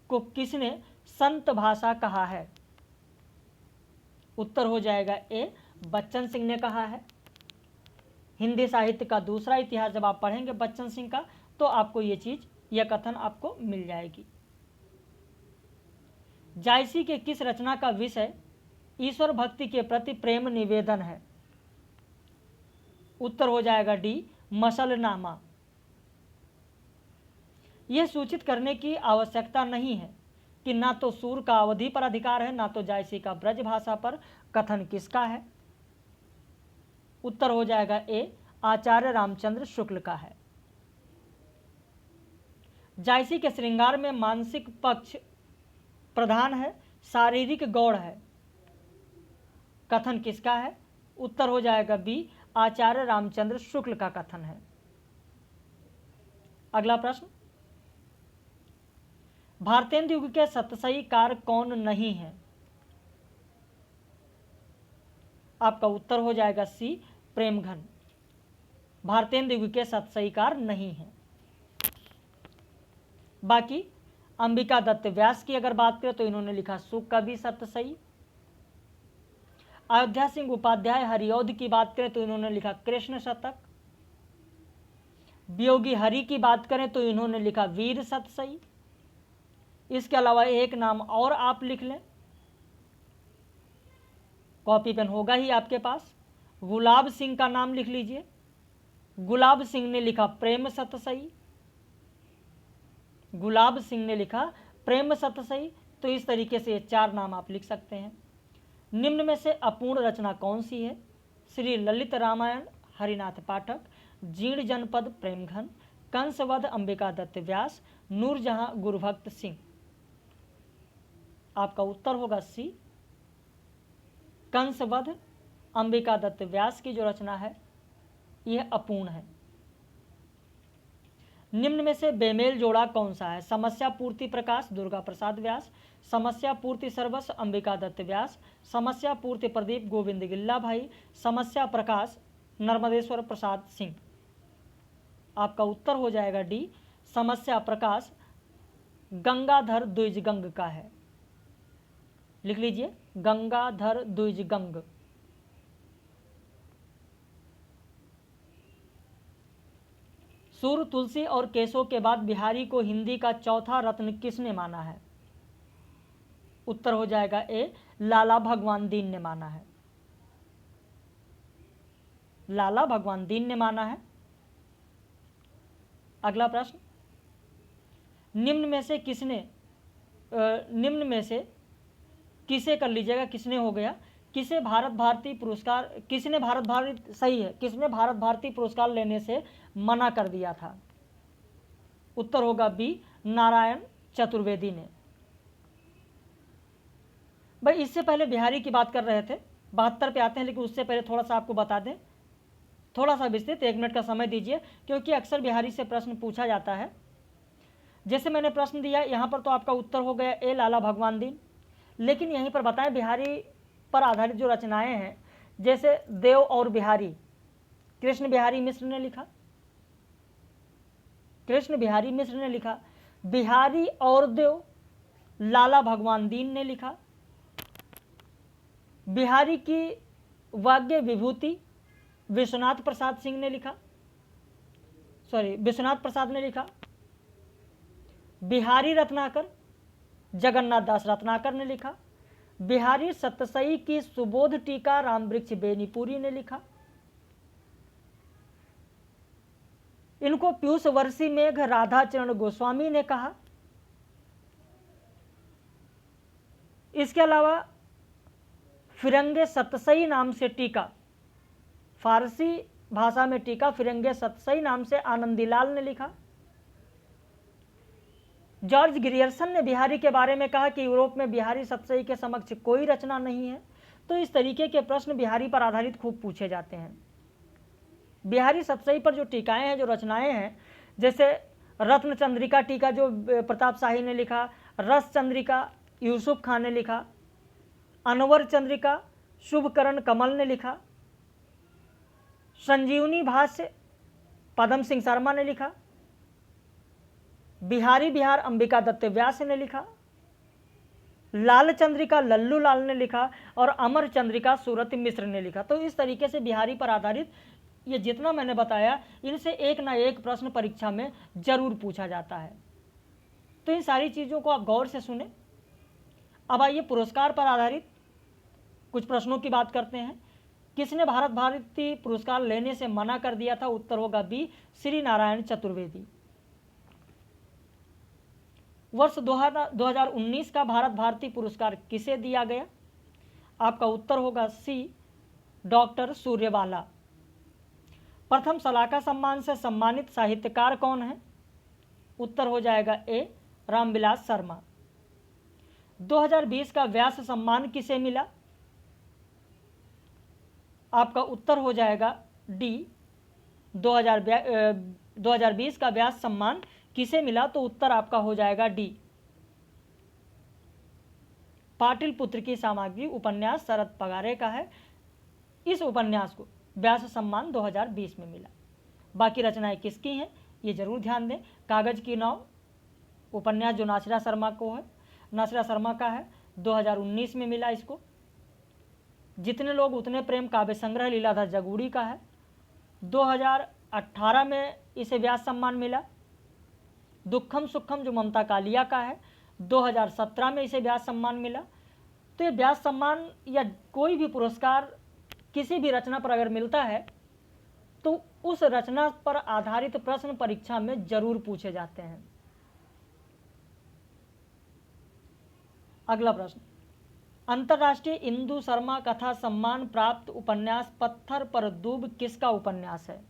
को किसने संत भाषा कहा है? उत्तर हो जाएगा ए, बच्चन सिंह ने कहा है। हिंदी साहित्य का दूसरा इतिहास जब आप पढ़ेंगे बच्चन सिंह का तो आपको ये चीज, यह कथन आपको मिल जाएगी। जायसी के किस रचना का विषय ईश्वर भक्ति के प्रति प्रेम निवेदन है? उत्तर हो जाएगा डी, मसलनामा। यह सूचित करने की आवश्यकता नहीं है कि ना तो सूर का अवधि पर अधिकार है, ना तो जायसी का ब्रज भाषा पर। कथन किसका है? उत्तर हो जाएगा ए, आचार्य रामचंद्र शुक्ल का है। जायसी के श्रृंगार में मानसिक पक्ष प्रधान है, शारीरिक गौड़ है। कथन किसका है? उत्तर हो जाएगा बी, आचार्य रामचंद्र शुक्ल का कथन है। अगला प्रश्न, भारतेंदु युग के सतसई कार कौन नहीं है? आपका उत्तर हो जाएगा सी, प्रेमघन। भारतेंदु युग के सतसई कार नहीं है। बाकी अंबिका दत्त व्यास की अगर बात करें तो इन्होंने लिखा सुख कवि सतसई। अयोध्या सिंह उपाध्याय हरिऔध की बात करें तो इन्होंने लिखा कृष्ण शतक। वियोगी हरि की बात करें तो इन्होंने लिखा वीर सतसई। इसके अलावा एक नाम और आप लिख लें, कॉपी पेन होगा ही आपके पास, गुलाब सिंह का नाम लिख लीजिए। गुलाब सिंह ने लिखा प्रेम सतसई। गुलाब सिंह ने लिखा प्रेम सतसई। तो इस तरीके से 4 नाम आप लिख सकते हैं। निम्न में से अपूर्ण रचना कौन सी है? श्री ललित रामायण हरिनाथ पाठक, जीर्ण जनपद प्रेमघन, कंसवध अंबिका दत्त व्यास, नूरजहां गुरुभक्त सिंह। आपका उत्तर होगा सी, कंसवध अंबिका दत्त व्यास की जो रचना है यह अपूर्ण है। निम्न में से बेमेल जोड़ा कौन सा है? समस्या पूर्ति प्रकाश दुर्गा प्रसाद व्यास, समस्या पूर्ति सर्वस अंबिका दत्त व्यास, समस्या पूर्ति प्रदीप गोविंद गिल्ला भाई, समस्या प्रकाश नर्मदेश्वर प्रसाद सिंह। आपका उत्तर हो जाएगा डी, समस्या प्रकाश गंगाधर द्विजगंग का है। लिख लीजिए, गंगाधर द्विजगंग। सूर, तुलसी और केशव के बाद बिहारी को हिंदी का चौथा रत्न किसने माना है? उत्तर हो जाएगा ए, लाला भगवान दीन ने माना है। लाला भगवान दीन ने माना है। अगला प्रश्न, निम्न में से किसे कर लीजिएगा, किसने हो गया, किसने भारत भारती पुरस्कार लेने से मना कर दिया था? उत्तर होगा बी, नारायण चतुर्वेदी ने। भाई इससे पहले बिहारी की बात कर रहे थे, 72 पे आते हैं, लेकिन उससे पहले थोड़ा सा आपको बता दें, थोड़ा सा विस्तृत 1 मिनट का समय दीजिए, क्योंकि अक्सर बिहारी से प्रश्न पूछा जाता है। जैसे मैंने प्रश्न दिया यहाँ पर तो आपका उत्तर हो गया ए, लाला भगवान दीन। लेकिन यहीं पर बताएं बिहारी पर आधारित जो रचनाएं हैं, जैसे देव और बिहारी, कृष्ण बिहारी मिश्र ने लिखा। कृष्ण बिहारी मिश्र ने लिखा। बिहारी और देव लाला भगवान दीन ने लिखा। बिहारी की वाग्य विभूति विश्वनाथ प्रसाद सिंह ने लिखा, विश्वनाथ प्रसाद ने लिखा। बिहारी रत्नाकर जगन्नाथ दास रत्नाकर ने लिखा। बिहारी सतसई की सुबोध टीका रामवृक्ष बेनीपुरी ने लिखा। इनको पीयूष वर्षी मेघ राधाचरण गोस्वामी ने कहा। इसके अलावा फिरंगे सतसई नाम से टीका फारसी भाषा में टीका फिरंगे सतसई नाम से आनंदीलाल ने लिखा। जॉर्ज ग्रियर्सन ने बिहारी के बारे में कहा कि यूरोप में बिहारी सतसई के समक्ष कोई रचना नहीं है। तो इस तरीके के प्रश्न बिहारी पर आधारित खूब पूछे जाते हैं। बिहारी सतसई पर जो टीकाएं हैं, जो रचनाएं हैं, जैसे रत्न चंद्रिका टीका जो प्रताप शाही ने लिखा, रस चंद्रिका यूसुफ खान ने लिखा, अनवर चंद्रिका शुभकरण कमल ने लिखा, संजीवनी भाष्य पदम सिंह शर्मा ने लिखा, बिहारी बिहार अंबिका दत्त व्यास ने लिखा, लाल चंद्रिका लल्लू लाल ने लिखा और अमर चंद्रिका सूरत मिश्र ने लिखा। तो इस तरीके से बिहारी पर आधारित ये जितना मैंने बताया, इनसे एक ना एक प्रश्न परीक्षा में जरूर पूछा जाता है। तो इन सारी चीज़ों को आप गौर से सुने। अब आइए पुरस्कार पर आधारित कुछ प्रश्नों की बात करते हैं। किसने भारत भारती पुरस्कार लेने से मना कर दिया था? उत्तर होगा बी, श्री नारायण चतुर्वेदी। वर्ष 2019 का भारत भारती पुरस्कार किसे दिया गया? आपका उत्तर होगा सी, डॉक्टर सूर्यवाला। प्रथम सलाका सम्मान से सम्मानित साहित्यकार कौन है? उत्तर हो जाएगा ए, रामविलास शर्मा। 2020 का व्यास सम्मान किसे मिला? आपका उत्तर हो जाएगा डी, 2020 का व्यास सम्मान किसे मिला? तो उत्तर आपका हो जाएगा डी, पाटिल पुत्र की सामग्री उपन्यास शरद पगारे का है। इस उपन्यास को व्यास सम्मान 2020 में मिला। बाकी रचनाएं किसकी हैं ये जरूर ध्यान दें। कागज की नाव उपन्यास जो नासिरा शर्मा को है, नासिरा शर्मा का है, 2019 में मिला इसको। जितने लोग उतने प्रेम काव्य संग्रह लीलाधर जगूड़ी का है, 2018 में इसे व्यास सम्मान मिला। दुखम सुखम जो ममता कालिया का है, 2017 में इसे व्यास सम्मान मिला। तो ये व्यास सम्मान या कोई भी पुरस्कार किसी भी रचना पर अगर मिलता है तो उस रचना पर आधारित प्रश्न परीक्षा में जरूर पूछे जाते हैं। अगला प्रश्न, अंतर्राष्ट्रीय इंदु शर्मा कथा सम्मान प्राप्त उपन्यास पत्थर पर दूब किसका उपन्यास है?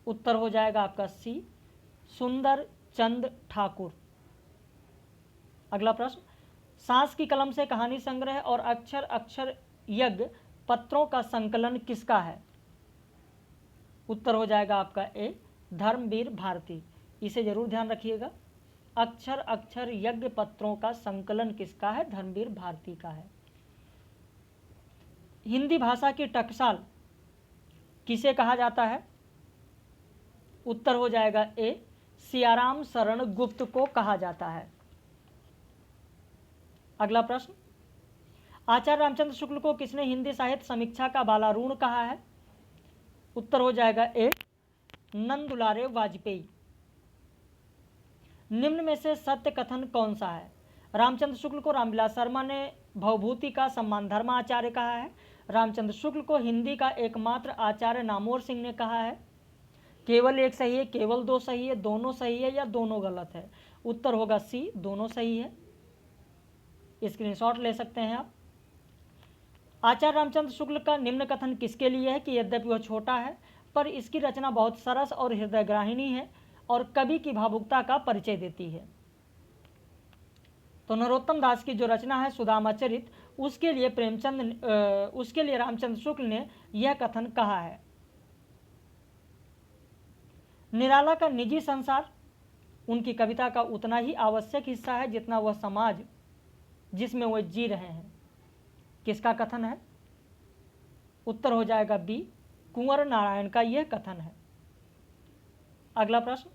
उत्तर हो जाएगा आपका सी, सुंदर चंद ठाकुर। अगला प्रश्न, सांस की कलम से कहानी संग्रह और अक्षर अक्षर यज्ञ पत्रों का संकलन किसका है? उत्तर हो जाएगा आपका ए, धर्मवीर भारती। इसे जरूर ध्यान रखिएगा। अक्षर अक्षर यज्ञ पत्रों का संकलन किसका है? धर्मवीर भारती का है। हिंदी भाषा की टकसाल किसे कहा जाता है? उत्तर हो जाएगा ए, सियाराम शरण गुप्त को कहा जाता है। अगला प्रश्न, आचार्य रामचंद्र शुक्ल को किसने हिंदी साहित्य समीक्षा का बालारूण कहा है? उत्तर हो जाएगा ए, नंदुलारे वाजपेयी। निम्न में से सत्य कथन कौन सा है? रामचंद्र शुक्ल को रामविलास शर्मा ने भवभूति का सम्मान धर्माचार्य कहा है। रामचंद्र शुक्ल को हिंदी का एकमात्र आचार्य नामोर सिंह ने कहा है। केवल एक सही है, केवल दो सही है, दोनों सही है या दोनों गलत है? उत्तर होगा सी, दोनों सही है। स्क्रीनशॉट ले सकते हैं आप। आचार्य रामचंद्र शुक्ल का निम्न कथन किसके लिए है कि यद्यपि वह छोटा है पर इसकी रचना बहुत सरस और हृदयग्राहिणी है और कवि की भावुकता का परिचय देती है? तो नरोत्तम दास की जो रचना है सुदामा चरित, उसके लिए रामचंद्र शुक्ल ने यह कथन कहा है। निराला का निजी संसार उनकी कविता का उतना ही आवश्यक हिस्सा है जितना वह समाज जिसमें वह जी रहे हैं। किसका कथन है? उत्तर हो जाएगा बी, कुंवर नारायण का यह कथन है। अगला प्रश्न,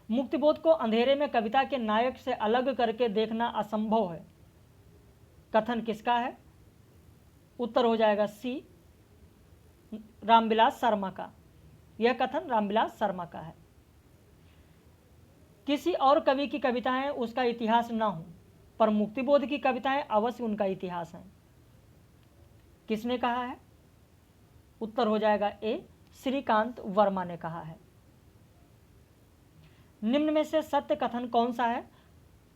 मुक्तिबोध को अंधेरे में कविता के नायक से अलग करके देखना असंभव है, कथन किसका है? उत्तर हो जाएगा सी, रामविलास शर्मा का। यह कथन रामविलास शर्मा का है। किसी और कवि की कविताएं उसका इतिहास ना हो पर मुक्तिबोध की कविताएं अवश्य उनका इतिहास हैं। किसने कहा है? उत्तर हो जाएगा ए, श्रीकांत वर्मा ने कहा है। निम्न में से सत्य कथन कौन सा है?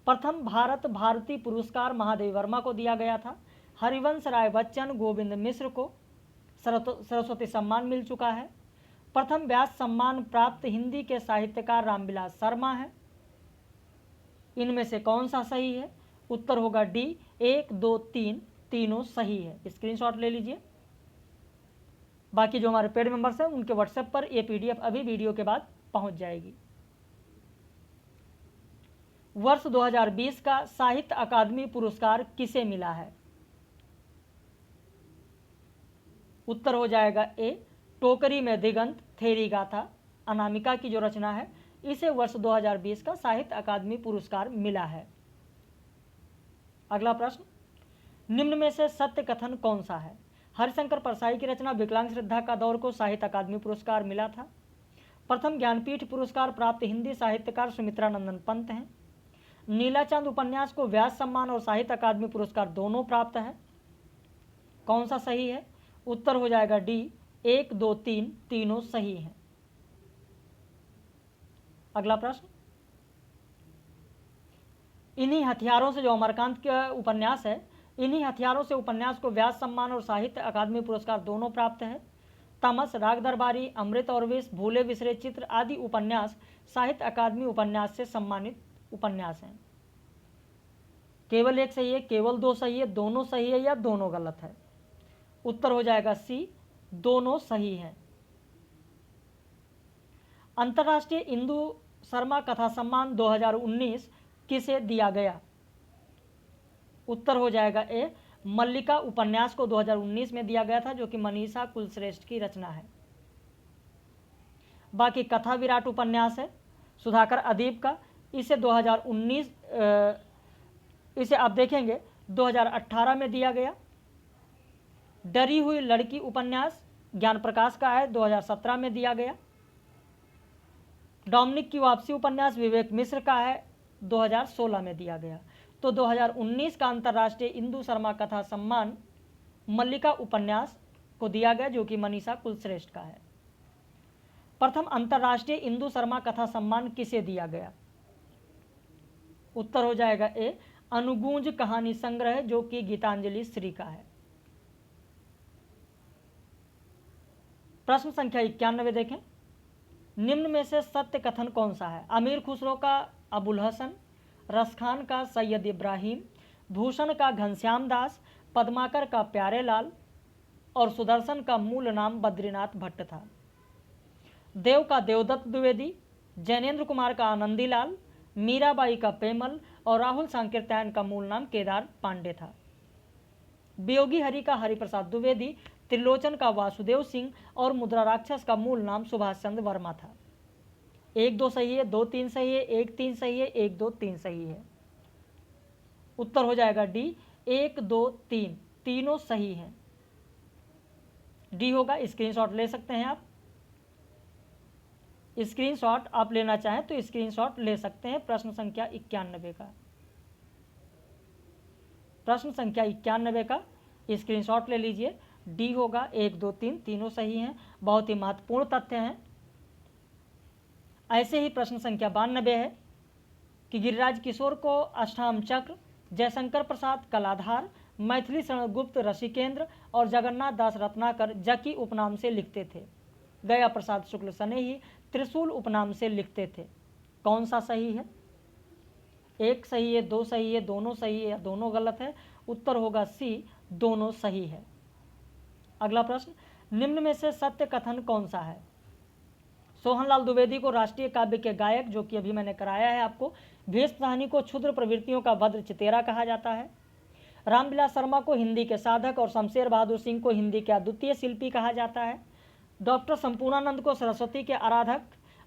प्रथम भारत भारती पुरस्कार महादेवी वर्मा को दिया गया था, हरिवंश राय बच्चन गोविंद मिश्र को, सरस्वती सम्मान मिल चुका है। प्रथम व्यास सम्मान प्राप्त हिंदी के साहित्यकार रामविलास शर्मा है। इनमें से कौन सा सही है? उत्तर होगा डी, 1, 2, 3 तीनों सही है। स्क्रीनशॉट ले लीजिए। बाकी जो हमारे पेड मेंबर्स हैं उनके व्हाट्सएप पर ये पीडीएफ अभी वीडियो के बाद पहुंच जाएगी। वर्ष 2020 का साहित्य अकादमी पुरस्कार किसे मिला है? उत्तर हो जाएगा ए, टोकरी में दिगंत थेरी गाथा अनामिका की जो रचना है, इसे वर्ष 2020 का साहित्य अकादमी पुरस्कार मिला है। अगला प्रश्न, निम्न में से सत्य कथन कौन सा है? हरिशंकर परसाई की रचना विकलांग श्रद्धा का दौर को साहित्य अकादमी पुरस्कार मिला था। प्रथम ज्ञानपीठ पुरस्कार प्राप्त हिंदी साहित्यकार सुमित्रा नंदन पंत हैं। नीलाचंद उपन्यास को व्यास सम्मान और साहित्य अकादमी पुरस्कार दोनों प्राप्त है। कौन सा सही है? उत्तर हो जाएगा डी, 1, 2, 3 तीनों सही हैं। अगला प्रश्न, इन्हीं हथियारों से जो अमरकांत का उपन्यास है, इन्हीं हथियारों से उपन्यास को व्यास सम्मान और साहित्य अकादमी पुरस्कार दोनों प्राप्त है। तमस, राग दरबारी, अमृत और विष, भूले बिसरे चित्र आदि उपन्यास साहित्य अकादमी उपन्यास से सम्मानित उपन्यास हैं। केवल एक सही है, केवल दो सही है, दोनों सही है या दोनों गलत है? उत्तर हो जाएगा सी, दोनों सही हैं। अंतर्राष्ट्रीय इंदु शर्मा कथा सम्मान 2019 किसे दिया गया? उत्तर हो जाएगा ए, मल्लिका उपन्यास को 2019 में दिया गया था, जो कि मनीषा कुलश्रेष्ठ की रचना है। बाकी कथा विराट उपन्यास है सुधाकर अदीब का, इसे 2019 इसे आप देखेंगे 2018 में दिया गया। डरी हुई लड़की उपन्यास ज्ञान प्रकाश का है, 2017 में दिया गया। डोमिनिक की वापसी उपन्यास विवेक मिश्र का है, 2016 में दिया गया। तो 2019 का अंतर्राष्ट्रीय इंदु शर्मा कथा सम्मान मल्लिका उपन्यास को दिया गया, जो कि मनीषा कुलश्रेष्ठ का है। प्रथम अंतर्राष्ट्रीय इंदु शर्मा कथा सम्मान किसे दिया गया? उत्तर हो जाएगा ए, अनुगूंज कहानी संग्रह, जो कि गीतांजलि श्री का है। प्रश्न संख्या 91 देखें, निम्न में से सत्य कथन कौन सा है? अमीर खुसरो का अबुल हसन, रसखान का सैयद इब्राहिम, भूषण का घनश्याम दास, पद्माकर का प्यारे लाल और सुदर्शन का मूल नाम बद्रीनाथ भट्ट था। देव का देवदत्त द्विवेदी, जैनेन्द्र कुमार का आनंदी लाल, मीराबाई का पेमल और राहुल सांकीर्त्यायन का मूल नाम केदार पांडे था। वियोगी हरि का हरिप्रसाद द्विवेदी, त्रिलोचन का वासुदेव सिंह और मुद्रा राक्षस का मूल नाम सुभाष चंद्र वर्मा था। 1, 2 सही है, 2, 3 सही है, 1, 3 सही है, 1, 2, 3 सही है। उत्तर हो जाएगा डी, 1, 2, 3 तीनों सही हैं। डी होगा। स्क्रीनशॉट ले सकते हैं आप। स्क्रीनशॉट आप लेना चाहें तो स्क्रीनशॉट ले सकते हैं। प्रश्न संख्या 91 का, प्रश्न संख्या 91 का स्क्रीनशॉट ले लीजिए। डी होगा। 1, 2, 3 तीनों सही हैं। बहुत ही महत्वपूर्ण तथ्य हैं। ऐसे ही प्रश्न संख्या 92 है कि गिरिराज किशोर को अष्टाम चक्र, जयशंकर प्रसाद कलाधार, मैथिली शरण गुप्त रसिकेंद्र और जगन्नाथ दास रत्नाकर जकी उपनाम से लिखते थे। गया प्रसाद शुक्ल सनेही त्रिशूल उपनाम से लिखते थे। कौन सा सही है? 1 सही है, 2 सही है, दोनों सही है या दोनों गलत है? उत्तर होगा सी, दोनों सही है। अगला प्रश्न, निम्न में से सत्य कथन कौन सा है? सोहनलाल द्विवेदी को राष्ट्रीय काव्य के गायक, जो कि अभी मैंने कराया है आपको, भीष्म साहनी को क्षुद्र प्रवृत्तियों का भद्र चितेरा कहा जाता है। रामविलास शर्मा को हिंदी के साधक और शमशेर बहादुर सिंह को हिंदी के अद्वितीय शिल्पी कहा जाता है। डॉक्टर संपूर्णानंद को सरस्वती के आराधक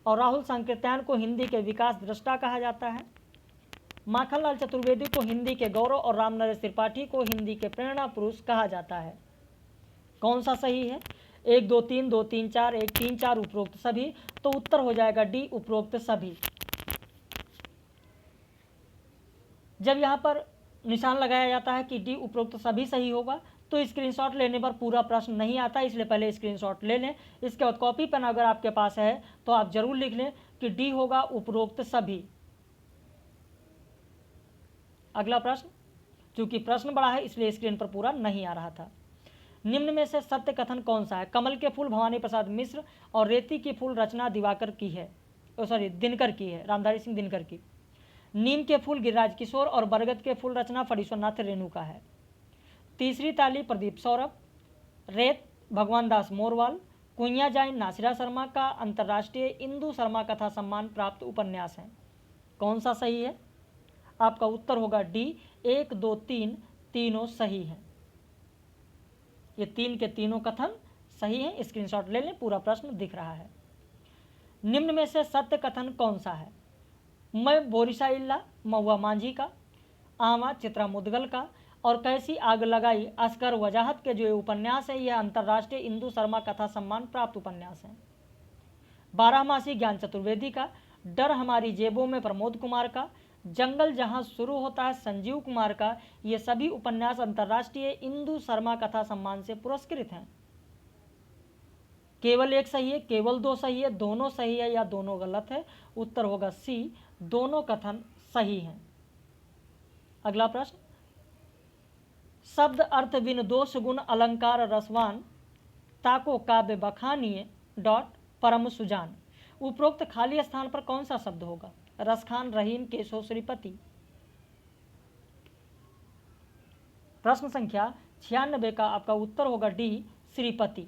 और राहुल सांकीर्त्यायन को हिंदी के विकास दृष्टा कहा जाता है। माखनलाल चतुर्वेदी को हिंदी के गौरव और रामनरेश त्रिपाठी को हिंदी के प्रेरणा पुरुष कहा जाता है। कौन सा सही है? 1, 2, 3, 2, 3, 4, 1, 3, 4 उपरोक्त सभी। तो उत्तर हो जाएगा डी, उपरोक्त सभी। जब यहाँ पर निशान लगाया जाता है कि डी उपरोक्त सभी सही होगा तो स्क्रीनशॉट लेने पर पूरा प्रश्न नहीं आता, इसलिए पहले स्क्रीनशॉट ले लें। इसके बाद कॉपी पेन अगर आपके पास है तो आप जरूर लिख लें कि डी होगा उपरोक्त सभी। अगला प्रश्न, चूंकि प्रश्न बड़ा है इसलिए स्क्रीन पर पूरा नहीं आ रहा था। निम्न में से सत्य कथन कौन सा है? कमल के फूल भवानी प्रसाद मिश्र और रेती की फूल रचना दिवाकर की है, दिनकर की है, रामधारी सिंह दिनकर की। नीम के फूल गिरिराज किशोर और बरगद के फूल रचना फणीश्वरनाथ रेणु का है। तीसरी ताली प्रदीप सौरभ, रेत भगवान दास मोरवाल, कुइया जाइन नासिरा शर्मा का अंतर्राष्ट्रीय इंदु शर्मा कथा सम्मान प्राप्त उपन्यास है। कौन सा सही है? आपका उत्तर होगा डी, 1, 2, 3 तीनों सही है। ये 3 के तीनों कथन सही है। स्क्रीनशॉट ले लें, पूरा प्रश्न दिख रहा है। निम्न में से सत्य कथन कौन सा है? मैं बोरिसा इल्ला महुआ मांझी का, आवा चित्रा मुदगल का और कैसी आग लगाई अस्कर वजाहत के जो उपन्यास है यह अंतर्राष्ट्रीय इंदु शर्मा कथा सम्मान प्राप्त उपन्यास है। बारहमासी ज्ञान चतुर्वेदी का, डर हमारी जेबों में प्रमोद कुमार का, जंगल जहां शुरू होता है संजीव कुमार का, ये सभी उपन्यास अंतर्राष्ट्रीय इंदु शर्मा कथा सम्मान से पुरस्कृत हैं। केवल एक सही है, केवल 2 सही है, दोनों सही है या दोनों गलत है? उत्तर होगा सी, दोनों कथन सही हैं। अगला प्रश्न, शब्द अर्थ बिन दोष गुण अलंकार रसवान ताको काव्य बखानिए डॉट परम सुजान। उपरोक्त खाली स्थान पर कौन सा शब्द होगा? रसखान, रहीम, केशव, श्रीपति। प्रश्न संख्या 96 का आपका उत्तर होगा डी, श्रीपति।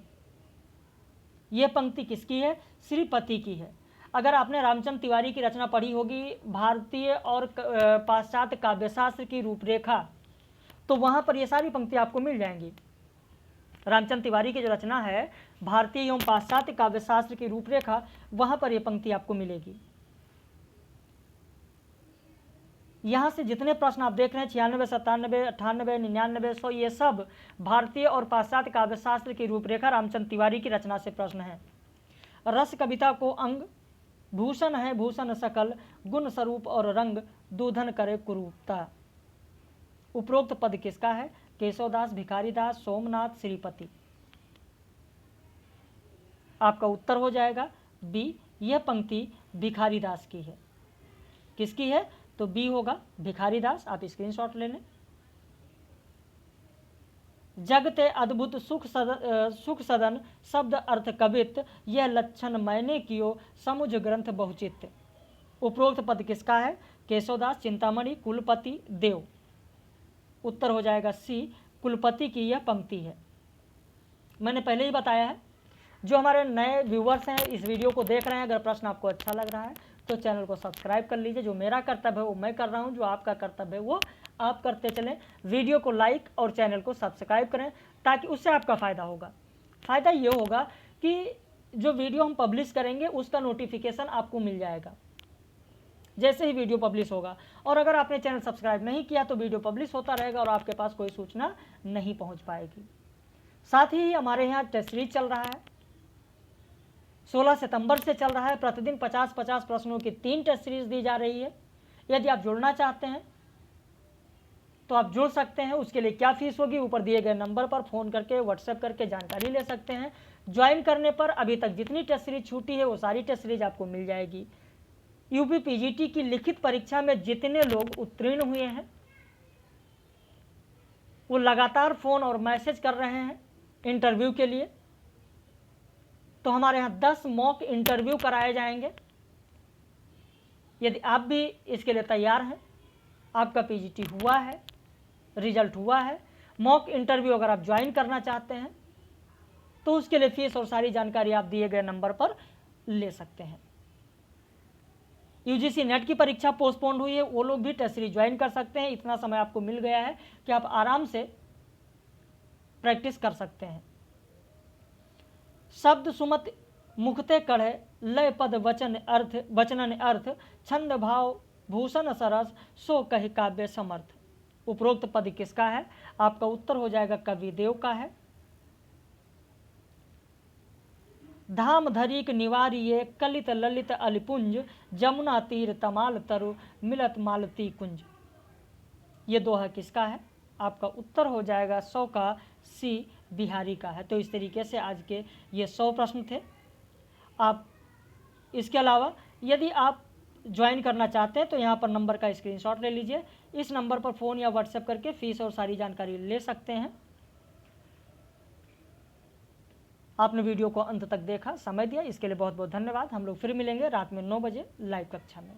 यह पंक्ति किसकी है? श्रीपति की है। अगर आपने रामचंद्र तिवारी की रचना पढ़ी होगी भारतीय और पाश्चात्य काव्यशास्त्र की रूपरेखा, तो वहां पर ये सारी पंक्ति आपको मिल जाएंगी। रामचंद्र तिवारी की जो रचना है भारतीय एवं पाश्चात्य काव्यशास्त्र की रूपरेखा, वहां पर यह पंक्ति आपको मिलेगी। यहां से जितने प्रश्न आप देख रहे हैं 96, 97, 98, 99, 100, ये सब भारतीय और पाश्चात्य काव्यशास्त्र की रूपरेखा रामचंद्र तिवारी की रचना से प्रश्न है। रस कविता को अंग, भूषण है भूषण सकल, गुण स्वरूप और रंग, दूधन करे कुरूपता। उपरोक्त पद किसका है? केशवदास, भिखारीदास, सोमनाथ, श्रीपति। आपका उत्तर हो जाएगा बी, यह पंक्ति भिखारीदास की है। किसकी है? तो बी होगा भिखारीदास। आप स्क्रीनशॉट ले लें। जगते अद्भुत सुख सदन शब्द अर्थ कवित, यह लक्षण मैंने कियो समुझ ग्रंथ बहुचित। उपरोक्त पद किसका है? केशवदास, चिंतामणि, कुलपति, देव। उत्तर हो जाएगा सी, कुलपति की यह पंक्ति है। मैंने पहले ही बताया है, जो हमारे नए व्यूवर्स हैं इस वीडियो को देख रहे हैं, अगर प्रश्न आपको अच्छा लग रहा है तो चैनल को सब्सक्राइब कर लीजिए। जो मेरा कर्तव्य है वो मैं कर रहा हूं, जो आपका कर्तव्य है वो आप करते चलें। वीडियो को लाइक और चैनल को सब्सक्राइब करें, ताकि उससे आपका फ़ायदा होगा। फ़ायदा ये होगा कि जो वीडियो हम पब्लिश करेंगे उसका नोटिफिकेशन आपको मिल जाएगा जैसे ही वीडियो पब्लिश होगा। और अगर आपने चैनल सब्सक्राइब नहीं किया तो वीडियो पब्लिश होता रहेगा और आपके पास कोई सूचना नहीं पहुंच पाएगी। साथ ही हमारे यहाँ टेस्ट सीरीज चल रहा है, 16 सितंबर से चल रहा है। प्रतिदिन 50-50 प्रश्नों की 3 टेस्ट सीरीज दी जा रही है। यदि आप जुड़ना चाहते हैं तो आप जुड़ सकते हैं। उसके लिए क्या फीस होगी, ऊपर दिए गए नंबर पर फ़ोन करके व्हाट्सएप करके जानकारी ले सकते हैं। ज्वाइन करने पर अभी तक जितनी टेस्ट सीरीज छूटी है वो सारी टेस्ट सीरीज आपको मिल जाएगी। यूपी पीजीटी की लिखित परीक्षा में जितने लोग उत्तीर्ण हुए हैं वो लगातार फ़ोन और मैसेज कर रहे हैं इंटरव्यू के लिए। तो हमारे यहाँ 10 मॉक इंटरव्यू कराए जाएंगे। यदि आप भी इसके लिए तैयार हैं, आपका पीजीटी हुआ है, रिजल्ट हुआ है, मॉक इंटरव्यू अगर आप ज्वाइन करना चाहते हैं तो उसके लिए फीस और सारी जानकारी आप दिए गए नंबर पर ले सकते हैं। यूजीसी नेट की परीक्षा पोस्टपोन्ड हुई है, वो लोग भी टेस्ट सीरीज ज्वाइन कर सकते हैं। इतना समय आपको मिल गया है कि आप आराम से प्रैक्टिस कर सकते हैं। शब्द सुमत मुखते कढ़े, लय पद वचनन अर्थ, छंद भाव भूषण सरस, सो कहि काव्य समर्थ। उपरोक्त पद किसका है? आपका उत्तर हो जाएगा कवि देव का है। धाम धरीक निवारिये, कलित ललित अलिपुंज, जमुना तीर तमाल तरु, मिलत मालती कुंज। ये दोहा किसका है? आपका उत्तर हो जाएगा 100 का सी, बिहारी का है। तो इस तरीके से आज के ये 100 प्रश्न थे। आप इसके अलावा यदि आप ज्वाइन करना चाहते हैं तो यहाँ पर नंबर का स्क्रीनशॉट ले लीजिए। इस नंबर पर फ़ोन या व्हाट्सएप करके फ़ीस और सारी जानकारी ले सकते हैं। आपने वीडियो को अंत तक देखा, समय दिया, इसके लिए बहुत बहुत धन्यवाद। हम लोग फिर मिलेंगे रात में 9 बजे लाइव कक्षा में।